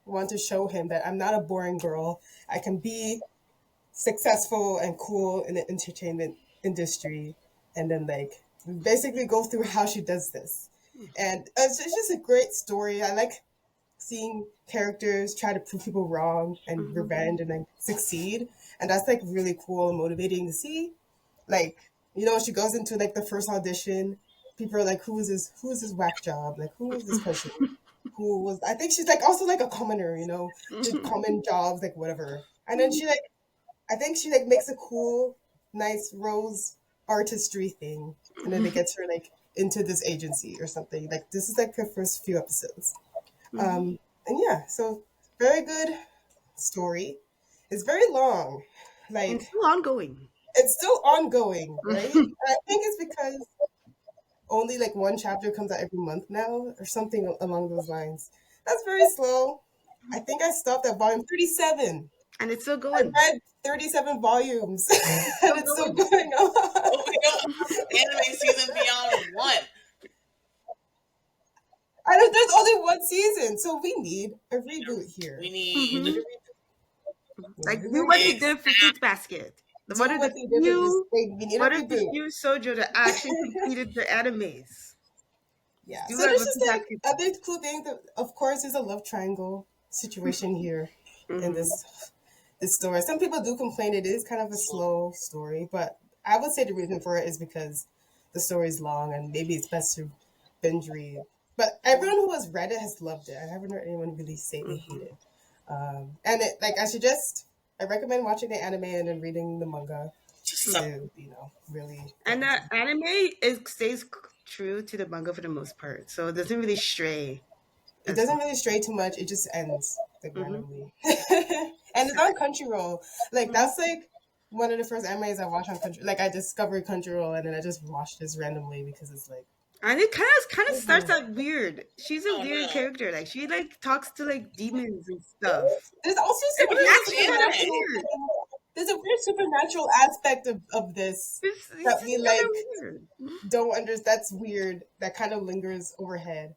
want to show him that I'm not a boring girl. I can be successful and cool in the entertainment industry, and then basically go through how she does this. And it's just a great story. I like seeing characters try to prove people wrong and revenge and then succeed. And that's like really cool and motivating to see. Like, she goes into like the first audition, people are like, who is this whack job? Like, who is this person? Who was, I think she's like also like a commoner, did common jobs, like whatever. And then I think she like makes a cool, nice rose artistry thing. And then it gets her like into this agency or something. Like this is like her first few episodes. And yeah, so very good story. It's very long. Like It's still ongoing. it's still ongoing, right? And I think it's because only like one chapter comes out every month now or something along those lines. That's very slow. I think I stopped at volume 37. And it's still I going. read 37 volumes and it's still going on. But we don't have an anime season beyond one. There's only one season, so we need a reboot here. We need like do what they did for Fruits Basket. What are the few shoujo that actually completed the animes? Yeah. So there's just like other cool things. Of course, there's a love triangle situation here in this story. Some people do complain it is kind of a slow story, but I would say the reason for it is because the story is long and maybe it's best to binge read. But everyone who has read it has loved it. I haven't heard anyone really say they hate it. And it, like I recommend watching the anime and then reading the manga to, really. And the anime stays true to the manga for the most part, so it doesn't really stray. It doesn't really stray too much. It just ends like randomly, and it's on Crunchyroll. Like that's like one of the first animes I watched on Crunchyroll. Like I discovered Crunchyroll and then I just watched this randomly because it's like. And it kind of starts out weird. She's a weird character. Like she like talks to like demons and stuff. There's also some there's a weird supernatural aspect of this that we like don't understand. That's weird. That kind of lingers overhead.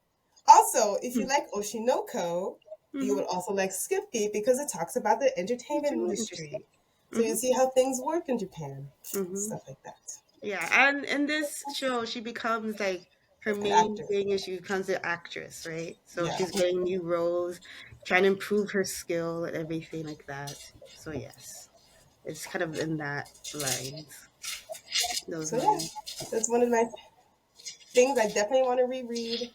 Also, if you like Oshinoko, you would also like Skippy because it talks about the entertainment industry. So you see how things work in Japan, stuff like that. Yeah, and in this show, she becomes like her main thing is she becomes an actress, right? So she's getting new roles, trying to improve her skill and everything like that. So yes, it's kind of in that lines. That's one of my things I definitely want to reread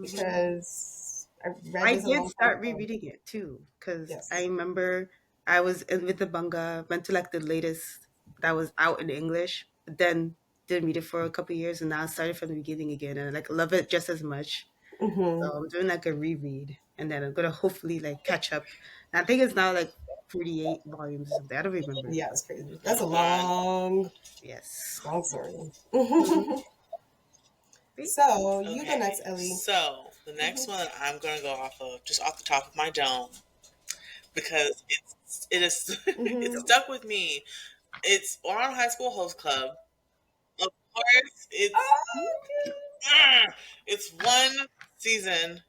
because I did start rereading it too because I remember I was with the manga, went to like the latest that was out in English. Then didn't read it for a couple of years, and now I started from the beginning again, and I like love it just as much. So I'm doing like a reread, and then I'm gonna hopefully like catch up. And I think it's now like 48 volumes or something. I don't remember. Yeah, it's crazy. That's a long story. So you go next, Ellie. So the next one I'm gonna go off of just off the top of my dome because it is it's stuck with me. It's Ouran High School Host Club. Of course, it's one season,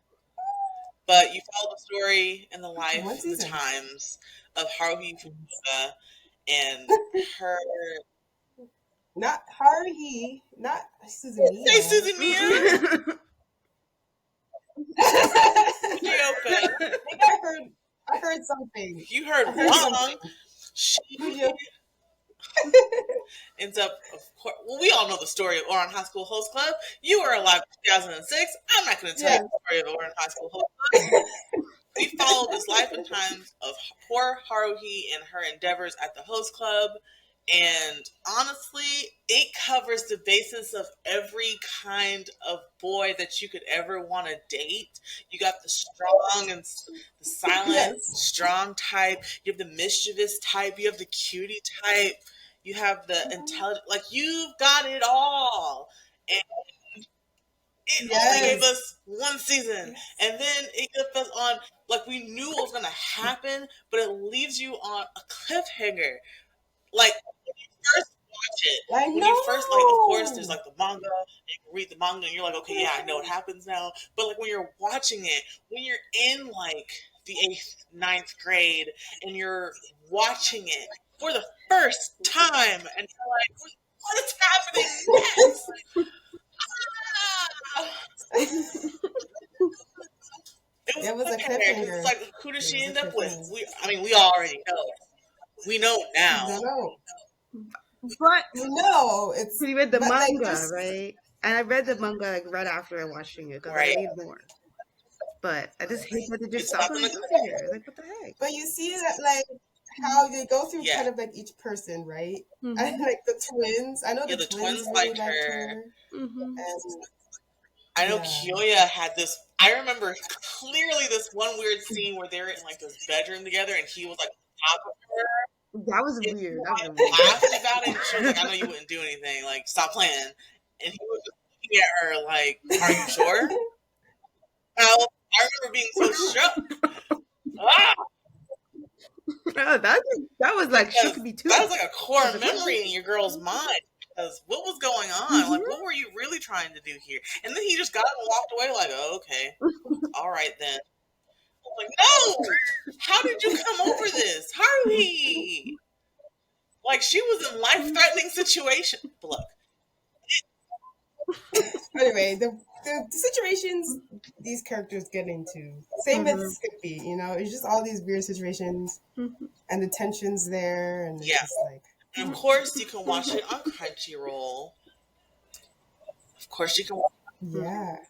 but you follow the story and the life and the times of Haruhi Fukuoka and her. Not Haruhi, not Suzumiya. Say Suzumiya. I heard something. You heard wrong. Ends up, of course. Well, we all know the story of Ouran High School Host Club. You were alive in 2006. I'm not going to tell you the story of Ouran High School Host Club. We follow this life and times of poor Haruhi and her endeavors at the host club. And honestly, it covers the basis of every kind of boy that you could ever want to date. You got the strong and the silent, strong type. You have the mischievous type. You have the cutie type. You have the intelligent. Like, you've got it all. And it only gave us one season. And then it kept us on, like, we knew what was going to happen, but it leaves you on a cliffhanger. Like, when you first watch it, you first, like, of course, there's, like, the manga, you can read the manga, and you're like, okay, yeah, I know what happens now. But, like, when you're watching it, when you're in, like, the 8th, 9th grade, and you're watching it for the first time, and you're like, what is happening next? It It was a because it's cliffhanger. like, who does It she was a end up with? cliffhanger. We already know. We know now. No. But No, it's we read the but like manga, there's right? And I read the manga like right after watching it because I Right. need more. But I just hate that they just It's stopped about on the cliffhanger. Like, what the heck? but you see that like how they go through Yeah. kind of like each person, right? Mhm. And like the twins. I know Yeah, the the twins twins really liked liked her. her. Mhm. And I know yeah. Kyoya had this. I remember clearly this one weird scene where they're in like this bedroom together, and he was like on top of her. That was And weird. he That was like weird. laughed about it, and she was like, "I know you wouldn't do anything. Like, stop playing." And he was just looking at her like, "Are you sure?" I remember being so shook. Ah! that was like shook me too. That was like a core I was like, memory in your girl's mind. Because what was going on? Mhm. Like, what were you really trying to do here? And then he just got up and walked away like, oh, okay. All right, then. I'm like, no! How did you come over this? Hurry! Like, she was in life-threatening situation. But look. Anyway, the situations these characters get into. Same with Mhm. Skippy, you know, it's just all these weird situations Mhm. and the tensions there and it's Yeah. just like And of course, you can watch it on Crunchyroll. Of course, you can watch it. yeah.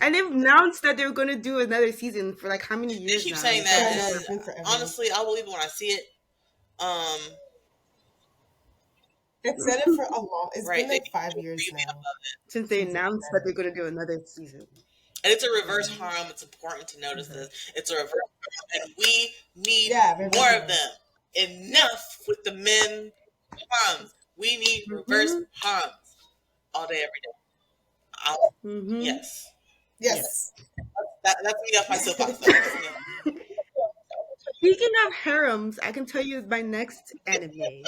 And they've announced that they're going to do another season for like how many They years keep now? saying Like, that. I know, And it's been forever. honestly, I'll believe it when I see it. They've said it for a long. It's Right. been like 5 years Really now. above it. since they announced that they're going to do another season. And it's a reverse harem. It's important to notice this. It's a reverse harem, and we need reverse more harem. of them. Enough with the men harems. We need reverse harems all day, every day. Mhm. Yes. Yes. That's me off my soapbox. Speaking of harems, I can tell you my next anime.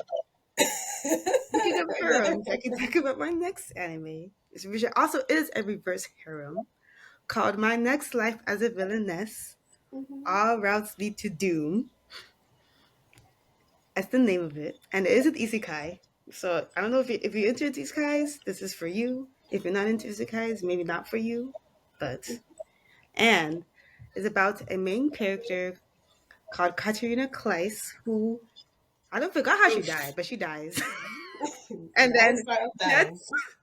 Speaking of harems, I can talk about my next anime. Which also is a reverse harem called My Next Life as a Villainess. All Routes Lead to Doom. That's the name of it. And it is an isekai. So I don't know if you're into isekais, this is for you. If you're not into isekais, maybe not for you. And it's about a main character called Katerina Kleiss, who I don't forgot how she died, but she dies. And then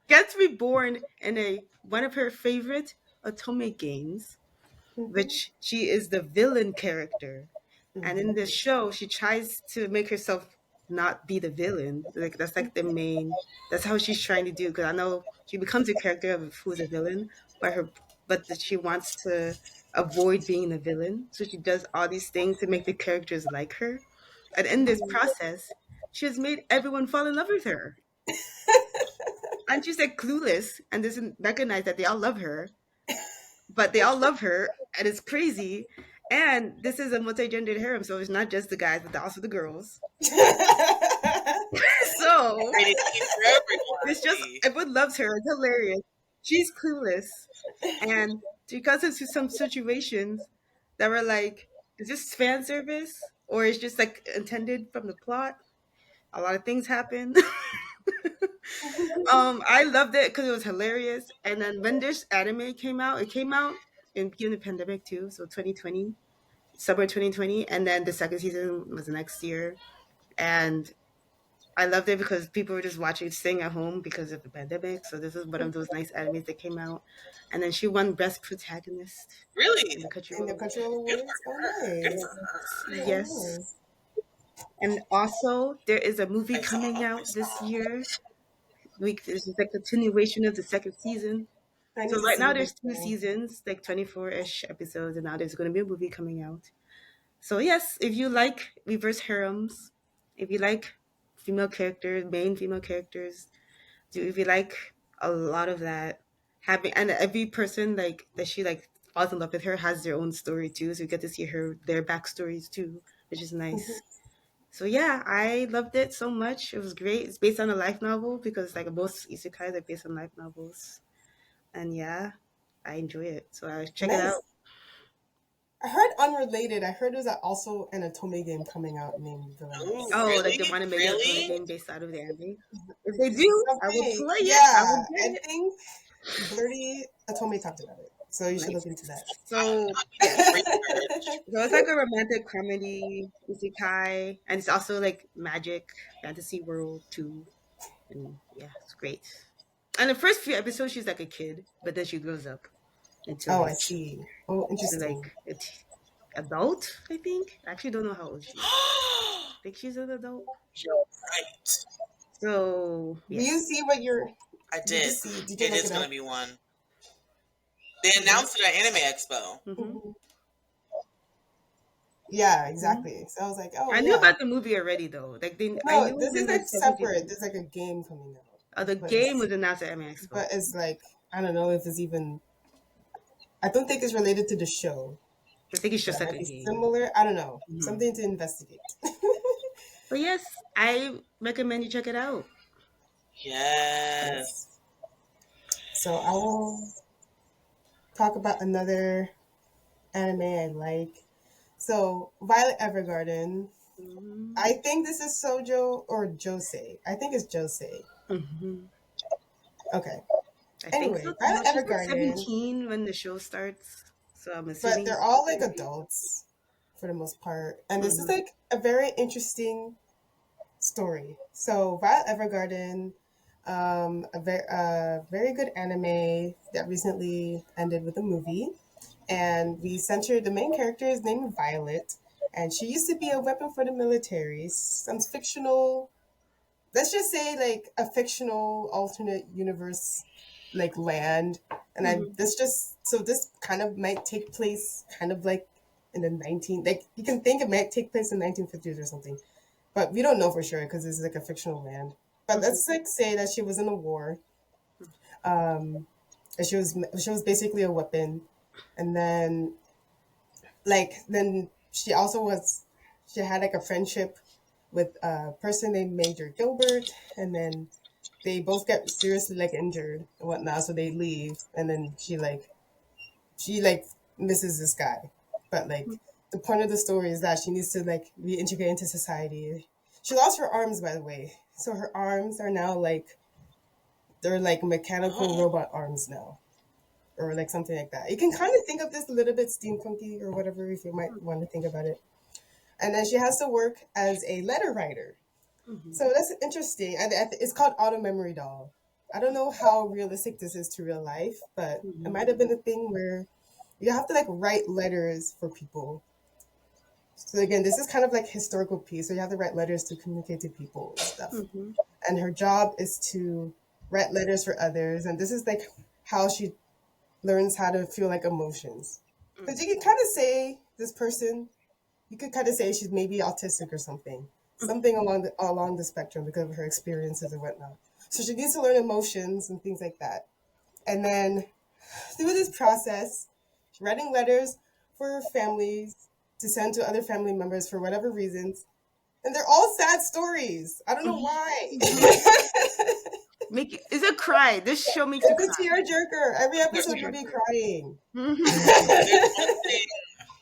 gets reborn in one of her favorite otome games, which she is the villain character. And in the show, she tries to make herself not be the villain. Like that's like the main. That's how she's trying to do. Because I know she becomes a character of who's a villain, but that she wants to avoid being the villain. So she does all these things to make the characters like her. And in this process, she has made everyone fall in love with her. And she's like clueless and doesn't recognize that they all love her. But they all love her, and it's crazy. And this is a multi-gendered harem, so it's not just the guys, but also the girls. So it's just everyone loves her. It's hilarious. She's clueless, and because of some situations that were like, is this fan service or is just like intended from the plot? A lot of things happen. I loved it because it was hilarious. And then when this anime came out, it came out during the pandemic too, so 2020, summer 2020, and then the second season was the next year. And I loved it because people were just watching, staying at home because of the pandemic. So this is one of those nice animes that came out. And then she won Best Protagonist. Really? In the Country Awards? Oh, nice. Yes. And also, there is a movie coming out this year. This is the continuation of the second season. So right now there's 2 seasons, like 24-ish episodes, and now there's going to be a movie coming out. So yes, if you like reverse harems, if you like main female characters, if you like a lot of that, and every person like that she like falls in love with her has their own story too, so you get to see their backstories too, which is nice. So yeah, I loved it so much. It was great. It's based on a life novel because like most isekais are based on life novels. And yeah, I enjoy it. So I check it out. I heard unrelated. I heard there's also an otome game coming out named Villainess. Oh, like they want to make an otome game based out of the anime. If they do, I will play it. Yeah, I think Birdie Otome talked about it. So you should Nice. look into that. So so it's like a romantic comedy, isekai, and it's also like magic fantasy world too. And yeah, it's great. And the first few episodes, she's like a kid, but then she grows up into Oh, like I see. Oh, to interesting. like adult. I think. I actually don't know how old she is. I think she's an adult. You're right. So Do you yes. see what you're? I Did you did. see? Did you It look is it going up? to be one. They announced it at Anime Expo. Hmm. Mhm. Yeah, Hmm. exactly. So I was like, oh I knew yeah. about the movie already though. Like I No, knew this is when the like second separate. season. There's like a game coming out, The but game was announced at MA Expo. it's like I don't know if it's even. I don't think it's related to the show. I think it's But just it like might a be game. similar. I don't know. Hmm. Something to investigate. But yes, I recommend you check it out. Yes. Yes. So I will talk about another anime I like. So Violet Evergarden. Hmm. I think this is Sojo or Josei. I think it's Josei. Hmm. Okay. I think so Anyway, too. Violet She's like Evergarden, 17 when the show starts, so I'm but assuming. they're all like adults for the most part. And this is Hmm. like a very interesting story. So Violet Evergarden, very good anime that recently ended with a movie. And we centered the main character is named Violet. And she used to be a weapon for the military. Some fictional, let's just say like a fictional alternate universe like land. And I Hmm. this just so this kind of might take place kind of like in the 19 like you can think it might take place in 1950s or something, but we don't know for sure because it's like a fictional land. But Hmm. let's like say that she was in a war, um, and she was basically a weapon, and then she also she had like a friendship with a person named Major Gilbert, and then they both get seriously like injured and whatnot, so they leave, and then she misses this guy, but like the point of the story is that she needs to like reintegrate into society. She lost her arms, by the way, so her arms are now like they're like mechanical Oh. robot arms now, or like something like that. You can kind of think of this a little bit steampunky or whatever if you might want to think about it. And then she has to work as a letter writer. Hmm. So that's interesting. And it's called Auto Memory Doll. I don't know how realistic this is to real life, but it Hmm. might have been a thing where you have to like write letters for people. So again, this is kind of like historical piece. So you have to write letters to communicate to people and stuff. Hmm. And her job is to write letters for others. And this is like how she learns how to feel like emotions. Because you can kind of say this person, you could kind of say she's maybe autistic or something, something along the spectrum because of her experiences and whatnot. So she needs to learn emotions and things like that. And then through this process, she's writing letters for her families to send to other family members for whatever reasons. And they're all sad stories. I don't know why. It's a cry. This show makes you It's a cry. tearjerker. Every episode you'll be crying. There's one thing.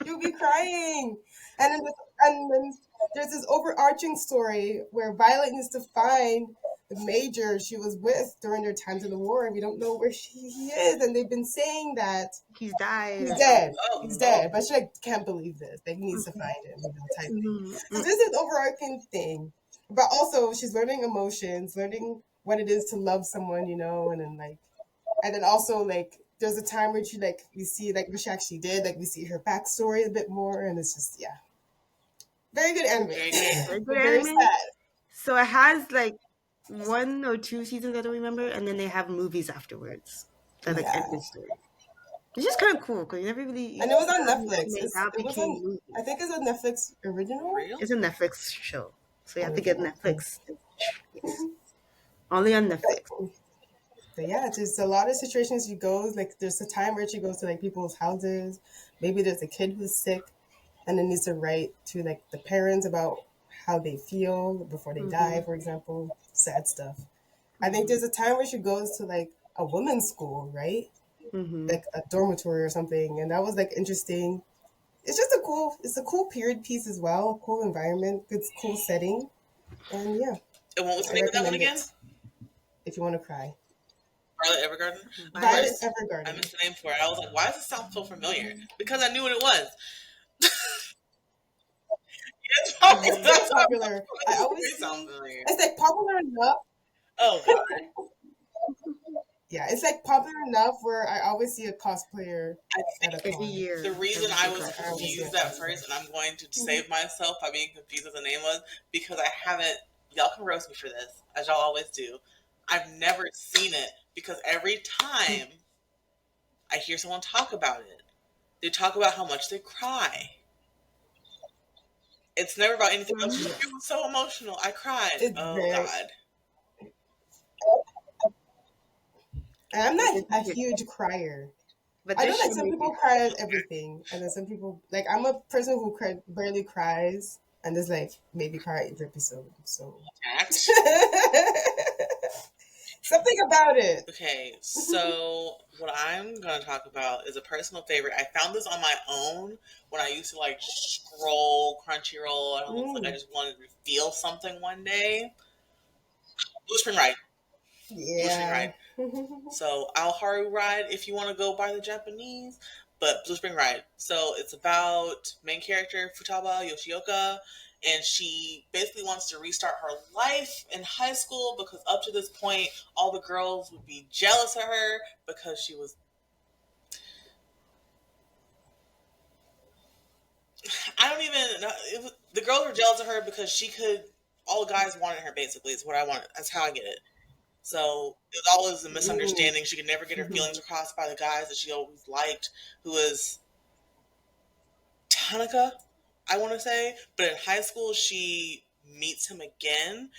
You'll be crying. And then there's this overarching story where Violet needs to find the major she was with during their times in the war, and we don't know where he is. And they've been saying that He's died he's or dead. Oh, He's oh. dead. But she like can't believe this. Like needs to find him, type thing. So something. there's an overarching thing. But also she's learning emotions, learning what it is to love someone, and then also like there's a time where she like we see like what she actually did, like we see her backstory a bit more, and it's just very good anime, Very good. Very good but very anime. sad. So it has like 1 or 2 seasons, I don't remember, and then they have movies afterwards that like end Yeah, the story. It's just kind of cool because you never really and it was on anime Netflix. now It was became on. movies. I think it's a Netflix original. Real? It's a Netflix show, so you have to get Original. Netflix. Yes, only on Netflix. But yeah, there's a lot of situations you go like there's a time where she goes to like people's houses. Maybe there's a kid who's sick, and then needs to write to like the parents about how they feel before they Hmm. die, for example. Sad stuff. I think Hmm. there's a time where she goes to like a women's school, right? Hmm. Like a dormitory or something, and that was like interesting. It's a cool period piece as well. Cool environment, good cool setting, and yeah, And what was the I name of that one recommend again? it if you want to cry. Violet Evergarden. Violet I Evergarden. missed the name for it. I was like, why does it sound so familiar? Because I knew what it was. It's probably It's very popular. I always it sounds see. familiar. It's like popular enough. Oh god. Yeah, it's like popular enough where I always see a cosplayer I at a think Every con. year. the reason every I single was year. I always see a confused at cosplayer. first, and I'm going to save myself by being confused as the name was, because I haven't. Y'all can roast me for this, as y'all always do. I've never seen it because every time I hear someone talk about it, they talk about how much they cry. It's never about anything else. Mhm. It was so emotional. I cried. It's Oh very. god. And I'm But not this a year, huge crier. but I know this like show some made people me cry at everything, and then some people like I'm a person who barely cries, and there's like maybe cry every episode. So Act. something about it. Okay, so what I'm going to talk about is a personal favorite. I found this on my own when I used to like scroll Crunchyroll, and I was like, I just wanted to feel something one day. Blue Spring Ride. Blue Spring Yeah. Ride. So Alharu Ride, if you want to go by the Japanese, but Blue Spring Ride. So it's about main character Futaba Yoshioka, and she basically wants to restart her life in high school because up to this point, all the girls would be jealous of her because she was. I don't even know. The girls were jealous of her because she could. All the guys wanted her. Basically, is what I wanted. That's how I get it. So it was always a misunderstanding. She could never get her feelings across by the guys that she always liked, who was Tanaka, I want to say. But in high school, she meets him again,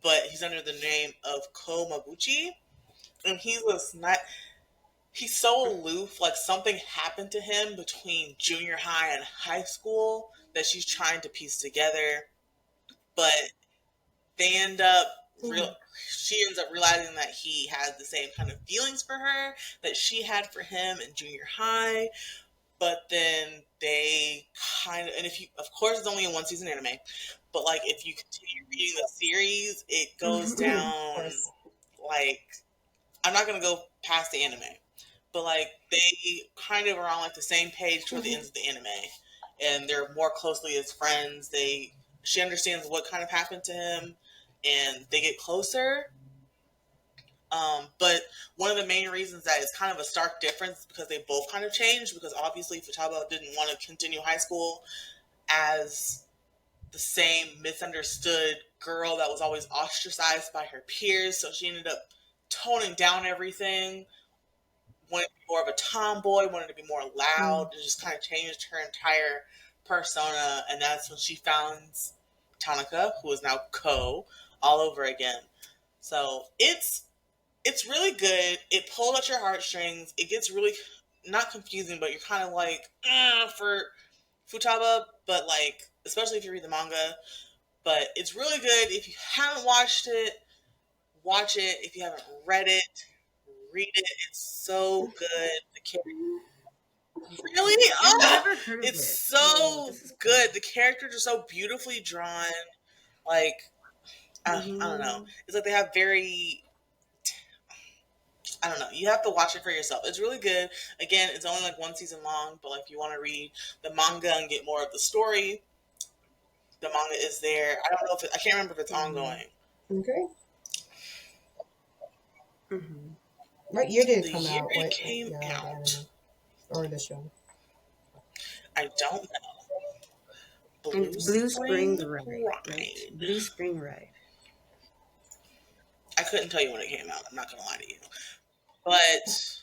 but he's under the name of Ko Mabuchi, and he was not. He's so aloof. Like something happened to him between junior high and high school that she's trying to piece together, but they end up real. She ends up realizing that he has the same kind of feelings for her that she had for him in junior high. But then they kind of, and if you, of course, it's only a one season anime, but like if you continue reading the series, it goes Of down course. like I'm not gonna go past the anime, but like they kind of are on like the same page toward the ends of the anime, and they're more closely as friends. She understands what kind of happened to him, and they get closer. But one of the main reasons that it's kind of a stark difference is because they both kind of changed. Because obviously Futaba didn't want to continue high school as the same misunderstood girl that was always ostracized by her peers, so she ended up toning down everything, wanted to be more of a tomboy, wanted to be more loud, and just kind of changed her entire persona. And that's when she found Tanaka, who is now Ko, all over again. So it's really good. It pulled at your heartstrings. It gets really not confusing, but you're kind of like for Futaba, but like especially if you read the manga. But it's really good. If you haven't watched it, watch it. If you haven't read it, read it. It's so good. The character really, I've never heard of it's it. So so this is cool. good. The characters are so beautifully drawn. Like I don't know. It's like they have very I don't know. You have to watch it for yourself. It's really good. Again, it's only like one season long, but like if you want to read the manga and get more of the story, the manga is there. I don't know if I can't remember if it's ongoing. Okay. Mm-hmm. What year did The it come year out? it What came the out, anime or the show? I don't know. And Blue it's Blue Spring Spring Ride, right? Ride. Blue Spring Ride. I couldn't tell you when it came out. I'm not gonna lie to you, but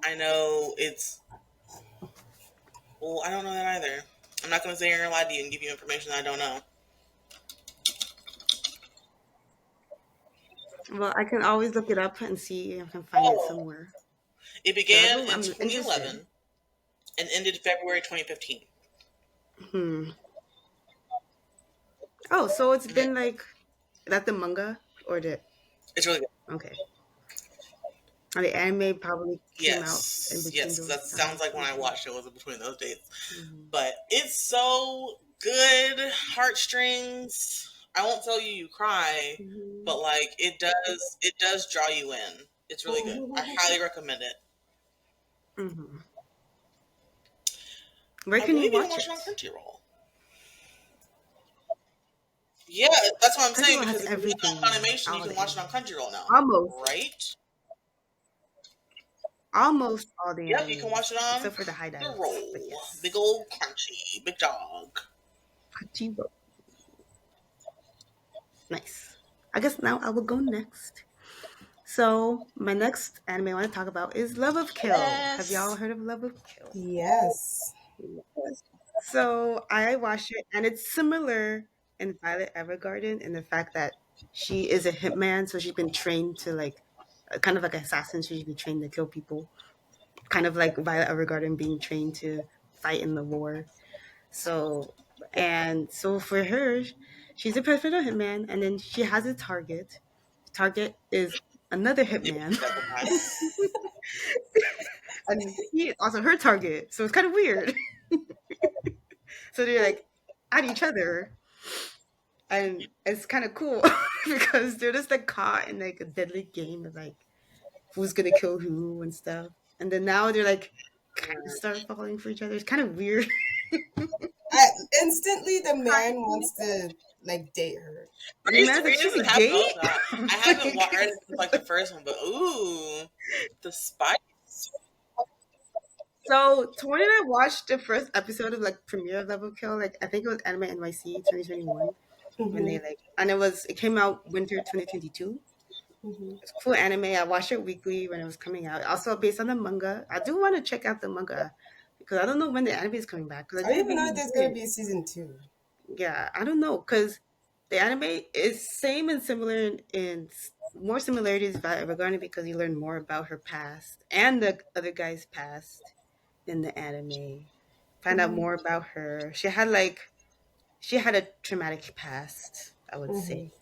I know it's. Well, I don't know that either. I'm not gonna say here and lie to you and give you information I don't know. Well, I can always look it up and see if I can find it Oh, somewhere. it But began in I'm interested. 2011 and ended February 2015. Hmm. Oh, so it's been like that the manga or the It's really good. okay. And the anime probably came out in Yes, between yes, because those that sounds times. like when I watched it was between those dates. Mm-hmm. But it's so good, heartstrings. I won't tell you cry, Mm-hmm. but like it does draw you in. It's really good. I highly recommend it. Mm-hmm. Where I can you believe you watch can watch it? it on Crunchyroll. Yeah, that's what I'm saying, Crunchyroll has because if you everything watch now. Funimation, you All can the watch it on anime. Crunchyroll now. Almost. Right? Almost all the Yep, you can watch animes, it on except for the high the dives. But roll. Big yes. old crunchy. Big dog. Crunchyroll. Nice. I guess now I will go next. So my next anime I want to talk about is Love of Kill. Have y'all Yes. heard of Love of Kill? Yes. So I watched it, and it's similar in Violet Evergarden in the fact that she is a hitman, so she's been trained to like, kind of like an assassin. So she's been trained to kill people, kind of like Violet Evergarden being trained to fight in the war. So, and so for her, she's a professional hitman, and then she has a target. The target is another hitman, and he is also her target. So it's kind of weird. So they're like at each other, and it's kind of cool because they're just like caught in like a deadly game of like who's gonna kill who and stuff. And then now they're like kind of start falling for each other. It's kind of weird. Instantly, the man wants to like date her. And the man's Are like, you she's a have date. both that? I haven't read it since like the first one, but ooh, the spice. So Tori and I watched the first episode of like premiere of Level Kill. Like I think it was Anime NYC 2021 when Mm-hmm. they like, and it came out winter 2022. Mm-hmm. It's a cool anime. I watched it weekly when it was coming out. Also based on the manga. I do want to check out the manga because I don't know when the anime is coming back. Because I I don't didn't even know really if there's enjoy gonna it. be a season 2. Yeah, I don't know because the anime is same and similar in more similarities about regarding because you learn more about her past and the other guy's past in the anime. Find out Mm-hmm. more about her. She had a traumatic past, I would Mm-hmm. say,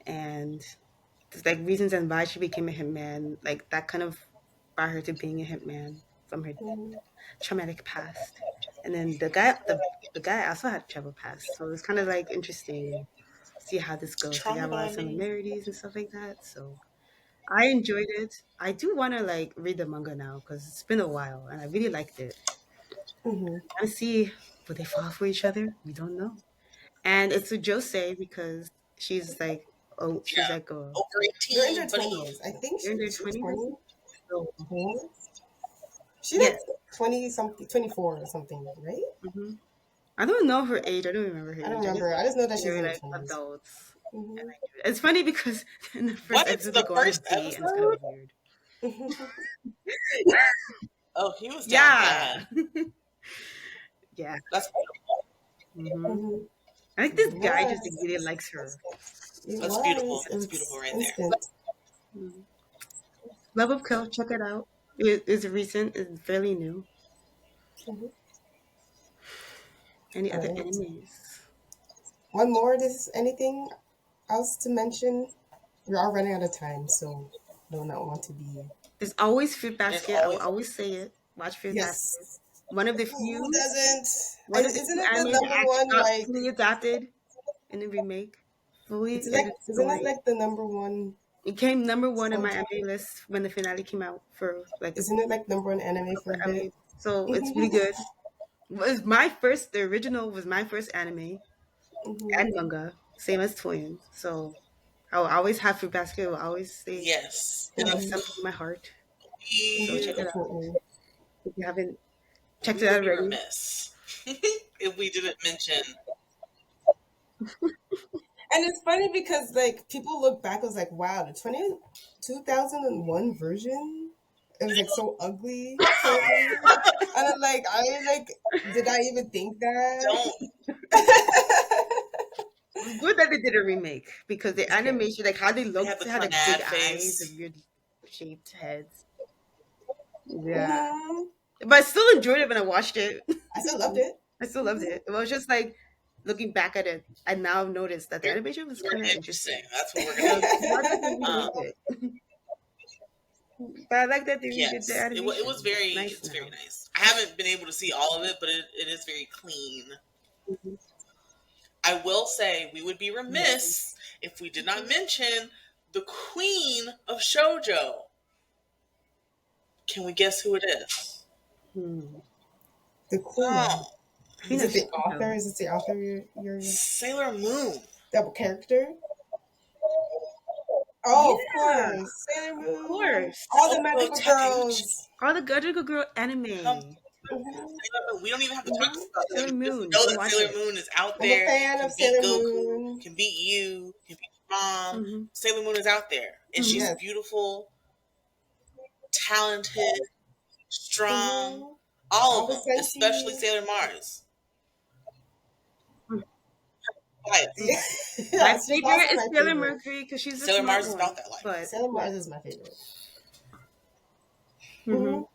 and there's like reasons and why she became a hitman. Like that kind of brought her to being a hitman from her Mm-hmm. traumatic past. And then the guy also had travel past, so it's kind of like interesting to see how this goes. They Trauma have a lot of bonding. similarities and stuff like that. So I enjoyed it. I do want to like read the manga now because it's been a while and I really liked it. Mm-hmm. I see will they fall for each other? We don't know. And it's a Josei because she's Yeah, like a over They're in 18, their buddy. 20s. I think they're in their she's 20s. 20. So Mm-hmm. She like yes. 20 something, 24 or something, right? Hmm. I don't know her age. I don't remember her I don't age. I just remember. I know just know that she's they're in her like 20s. adults. And Mm-hmm. I do it. It's funny because in the first What? episode they The go on a first date and it's kind episode? of weird. Oh, he was down Yeah. bad. Yeah. That's Hmm. Mm-hmm. I think It this guy just was. really likes her. It that's beautiful. was. It That's beautiful was right there. instant. Mhm. Love of Kill, check it out. It is recent, it's fairly new. Mm-hmm. Any All other right. animes? One more. This anything else to mention? We are running out of time, so do not want to be. There's always Fruit There's Basket. I will always always say it. Watch Fruit Basket. Yes. One of the Who few, doesn't? one of the Isn't few it the animes that number actually one? got Like, fully adapted in the remake. Fully it's like, edited isn't that story. like the number one? It came number one in my Something? anime list when the finale came out for like Isn't it like number one anime for a for bit? anime. So it's really good. The original was my first anime Mm-hmm. and manga, same as Toyin. So I'll always have Fruit Basket. Will always say yes. And have Mm-hmm. something in my heart. So we check it out Definitely. if you haven't checked we it would out be already. remiss if we didn't mention. And it's funny because like people look back, it was like, wow, the 2001 version, it was like so ugly currently. And I'm like, did I even think that? Don't. It was good that they did a remake because the It's good. animation, like how they They have looked, the they had like big Clannad eyes and face. weird shaped heads. Yeah, Hmm. but I still enjoyed it when I watched it. I still loved it. I still loved it. It was just like looking back at it, I now noticed that the Very, animation was kind very of interesting. interesting. That's what we're So gonna I'm leave glad that they it. remade it. But I like that they redid the Yes, it was animation. It's very nice it's very now. nice. I haven't been able to see all of it, but it is very clean. Mhm. I will say we would be Yes. remiss if we did not mention the queen of shoujo. Can we guess who it is? The queen. Oh, Queen Is of it the Shoujo. author? Is it the author? Your Sailor Moon. double character? Oh, Yeah. of course, Sailor Moon. Of course. All the Also magical Takeuchi. girls. All the Magical Girl anime. Come, Mhm. Sailor Moon. We don't even have to talk about Sailor it. Just Moon. know You that watch Sailor it. Moon is out I'm a there. fan Can of beat Sailor Goku. Moon. Can beat you. Can beat your mom. Mhm. Sailor Moon is out there, and she's Yes. beautiful, talented, strong. Mhm. All All of the them, especially senshi. Sailor Mars. Right. Yeah. My Yes, she's favorite also is my Sailor favorite. Mercury because she's the Sailor smart Mars is one. about that life. But Sailor Mars is my favorite. Mhm.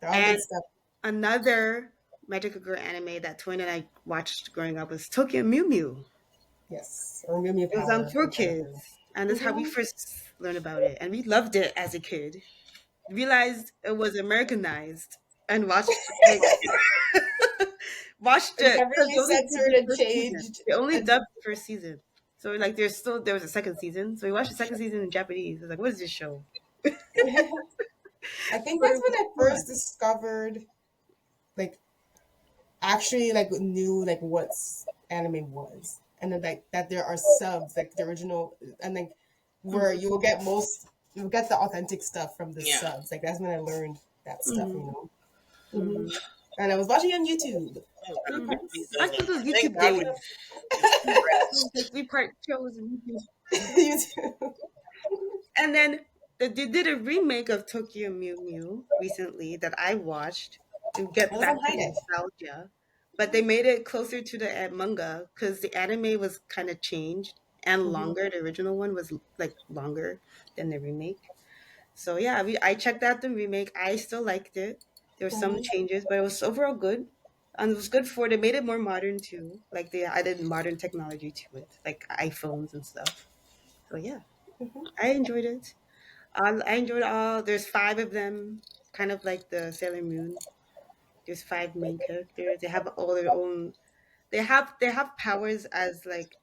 They're all And good stuff. another Magical Girl anime that Toyin and I watched growing up was Tokyo Mew Mew. Yes. Or Mew Mew It was Power. on for kids, and that's how we first learned about it, and we loved it as a kid. Realized it was Americanized and watched It's it because heavily censored and changed. they only dubbed the first season. So like there was a second season. So we watched the second season in Japanese. I was like, what is this show? I think that's when I first discovered, like, actually, like, knew, like, what anime was. And then, like, that there are subs, like, the original, and, like, where you'll get the authentic stuff from the Yeah. subs. Like, that's when I learned that stuff, you know. Mhm. And I was watching it on YouTube. Back to those Thank YouTube God we- days. Like 3-part shows and YouTube. YouTube. And then they did a remake of Tokyo Mew Mew recently that I watched to get It was back on to High Dive. nostalgia. But they made it closer to the manga because the anime was kind of changed and longer. The original one was like longer than the remake. So yeah, I checked out the remake. I still liked it. There were some changes, but it was overall good. And it was good for they made it more modern too. Like they added modern technology to it, like iPhones and stuff. So yeah, I enjoyed it. I enjoyed all. There's 5 of them, kind of like the Sailor Moon. There's 5 main characters. They have all their own. They have powers as like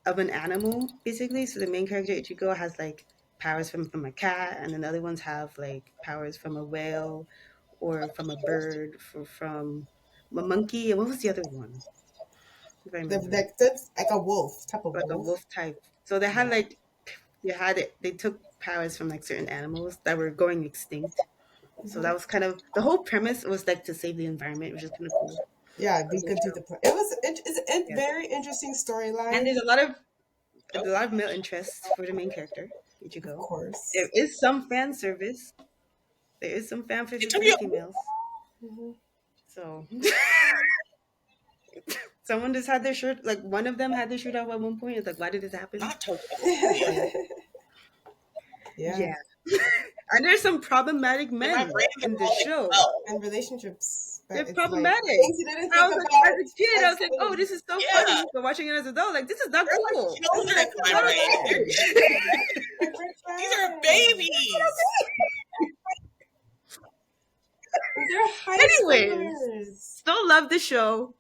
of an animal basically. So the main character Ichigo has like powers from a cat, and then the other ones have like powers from a whale or from a bird, from a monkey. And what was the other one? If I remember, That's like a wolf, type of like a wolf. wolf type. So they had like they took powers from like certain animals that were going extinct. So that was kind of the whole premise was like to save the environment, which is kind of cool. Yeah, be good to the point. It's a Yeah. very interesting storyline. And there's a lot of male interest for the main character, Ichigo. Of course. There is some fan service. There is some fan service for the females. So someone just had their shirt, like one of them had their shirt off at one point. It's like, why did this happen? Not Tokyo. Yeah. And there's some problematic My men brain in the show. And relationships. But They're it's problematic. Like, things you didn't I think was like, about. as a kid, I was like, oh, this is so Yeah. funny. But watching it as an adult, like, this is not cool. Children in my brain. These are babies. They're high Anyways, schoolers. still love the show,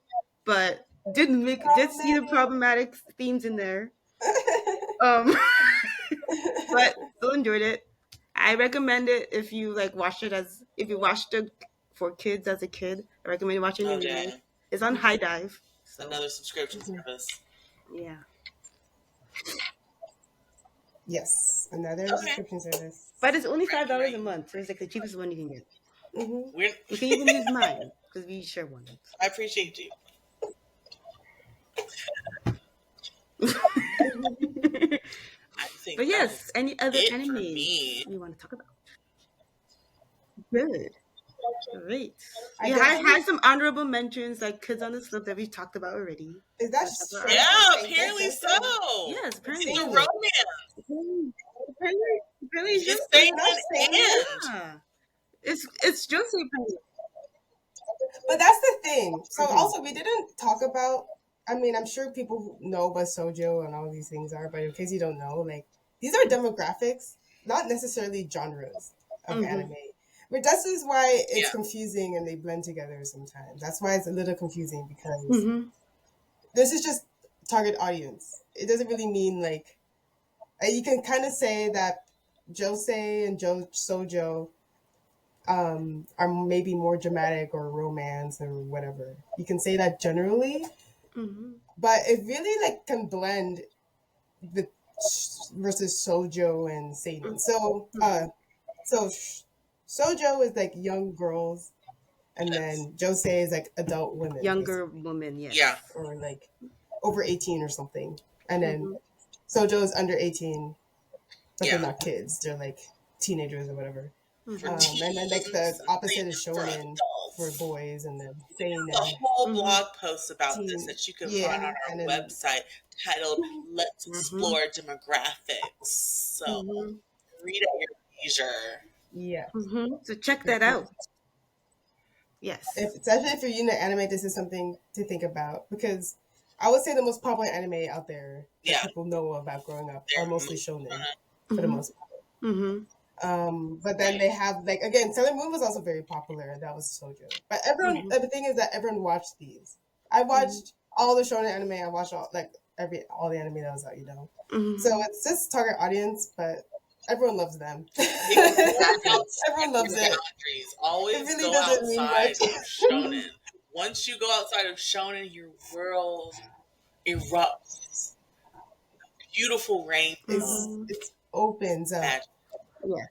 but did see the problematic themes in there. But still enjoyed it. I recommend it if you like if you watched it for kids as a kid. I recommend watching the remake. It's on High Dive. So. Another subscription service. Yeah. Yes, another subscription service. But it's only $5 a month, so it's like the cheapest one you can get. We're, You can even use mine because we share one. I appreciate you. But yes, any other it for anime me. you want to talk about? Good. Great. I I had some honorable mentions like Kids on the Slip that we talked about already. Is that Yeah, apparently so. Yes, apparently. It's a romance. Apparently it's just saying an yeah. It's Josei apparently. But that's the thing. So also we didn't talk about, I mean, I'm sure people know what shoujo and all these things are, but in case you don't know, like, these are demographics, not necessarily genres of anime. But this is why it's confusing and they blend together sometimes. That's why it's a little confusing because this is just target audience. It doesn't really mean like You can kind of say that Josei and Sojo are maybe more dramatic or romance or whatever. You can say that generally, but it really like can blend the versus Sojo and seinen. So Sojo is like young girls, and then Josei is like adult women, Younger woman, yes. Yeah. or like over 18 or something, and then Sojo is under 18, but they're not kids; they're like teenagers or whatever. And then like the opposite is shonen for boys, and then seinen. A whole blog post about this that you can find on our and then, website titled "Let's Explore Demographics." So read at your leisure. Yeah. So check that out. Yes. Especially if you're into anime, this is something to think about, because I would say the most popular anime out there that people know about growing up are mostly shonen for the most part. But then they have like, again, Sailor Moon was also very popular, and that was Shoujo. But everyone, the thing is that everyone watched these. I watched all the shonen anime. I watched all the anime that was out, So it's just target audience, but everyone loves them. Everyone loves it. Boundaries. Always It really go doesn't mean outside much. of shonen. Once you go outside of shonen, your world erupts. Beautiful rain. It opens up. Yeah.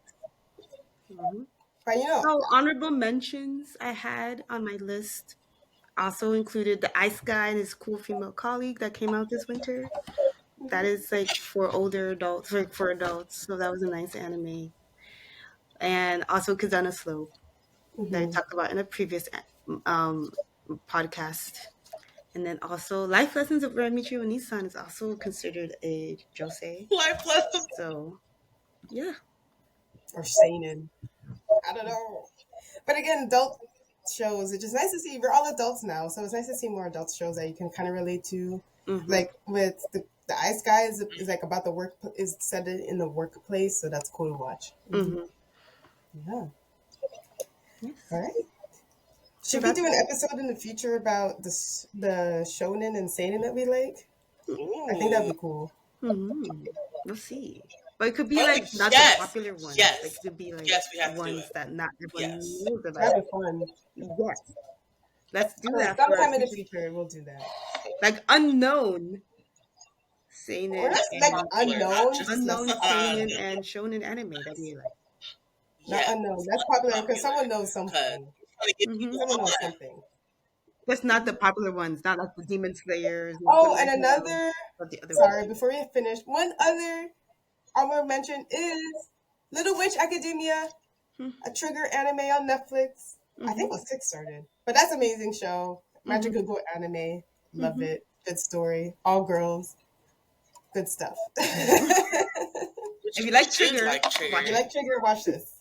But so honorable mentions I had on my list also included The Ice Guy and His Cool Female Colleague that came out this winter. That is like for older adults, like for adults. So that was a nice anime. And also Kazana Slope that I talked about in a previous podcast. And then also Life Lessons of Ramichi Onisan is also considered a josei. Life lessons. So, yeah. Or seinen. I don't know. But again, adult shows, it's just nice to see, we're all adults now, so it's nice to see more adult shows that you can kind of relate to. Like with the Ice Guy is like about the work, is set in the workplace, so that's cool to watch. Yeah. Yes. All right. Should we do an episode in the future about the shonen and seinen that we like? I think that'd be cool. We'll see. But it could be like not the popular ones. Yes. Like, it could be like we have ones that not everyone knows about. That'd be fun. Yes. Let's do that. Sometime in the future, we'll do that. Like unknown seinen. Or like unknown seinen and shonen anime that we like. Not unknown. That's popular because someone knows something. Someone knows something. That's not the popular ones, not like the Demon Slayers. And another. Sorry, before you finish, one other honorable mention is Little Witch Academia, a Trigger anime on Netflix. I think it was kickstarted, but that's an amazing show. Magical Go anime, love it. Good story, all girls, good stuff. If you like Trigger, watch this.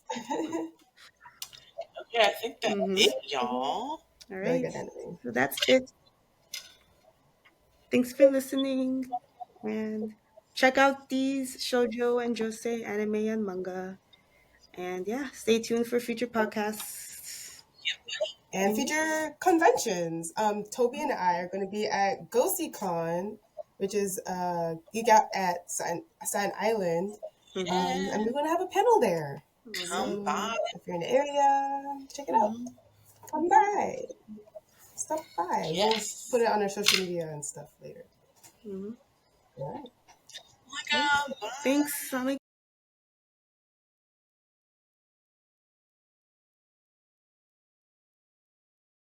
Okay, I think that's it, y'all. All right, so that's it. Thanks for listening, and check out these Shojo and Josei anime and manga. And yeah, stay tuned for future podcasts. And future conventions. Tobi and I are going to be at GoSeeCon, which is Geek Out at Sign Island. And we're going to have a panel there. Come by. If you're in the area, check it out. Come by. Stop by. Yes. We'll put it on our social media and stuff later. All right. Oh my God. Bye. Thanks.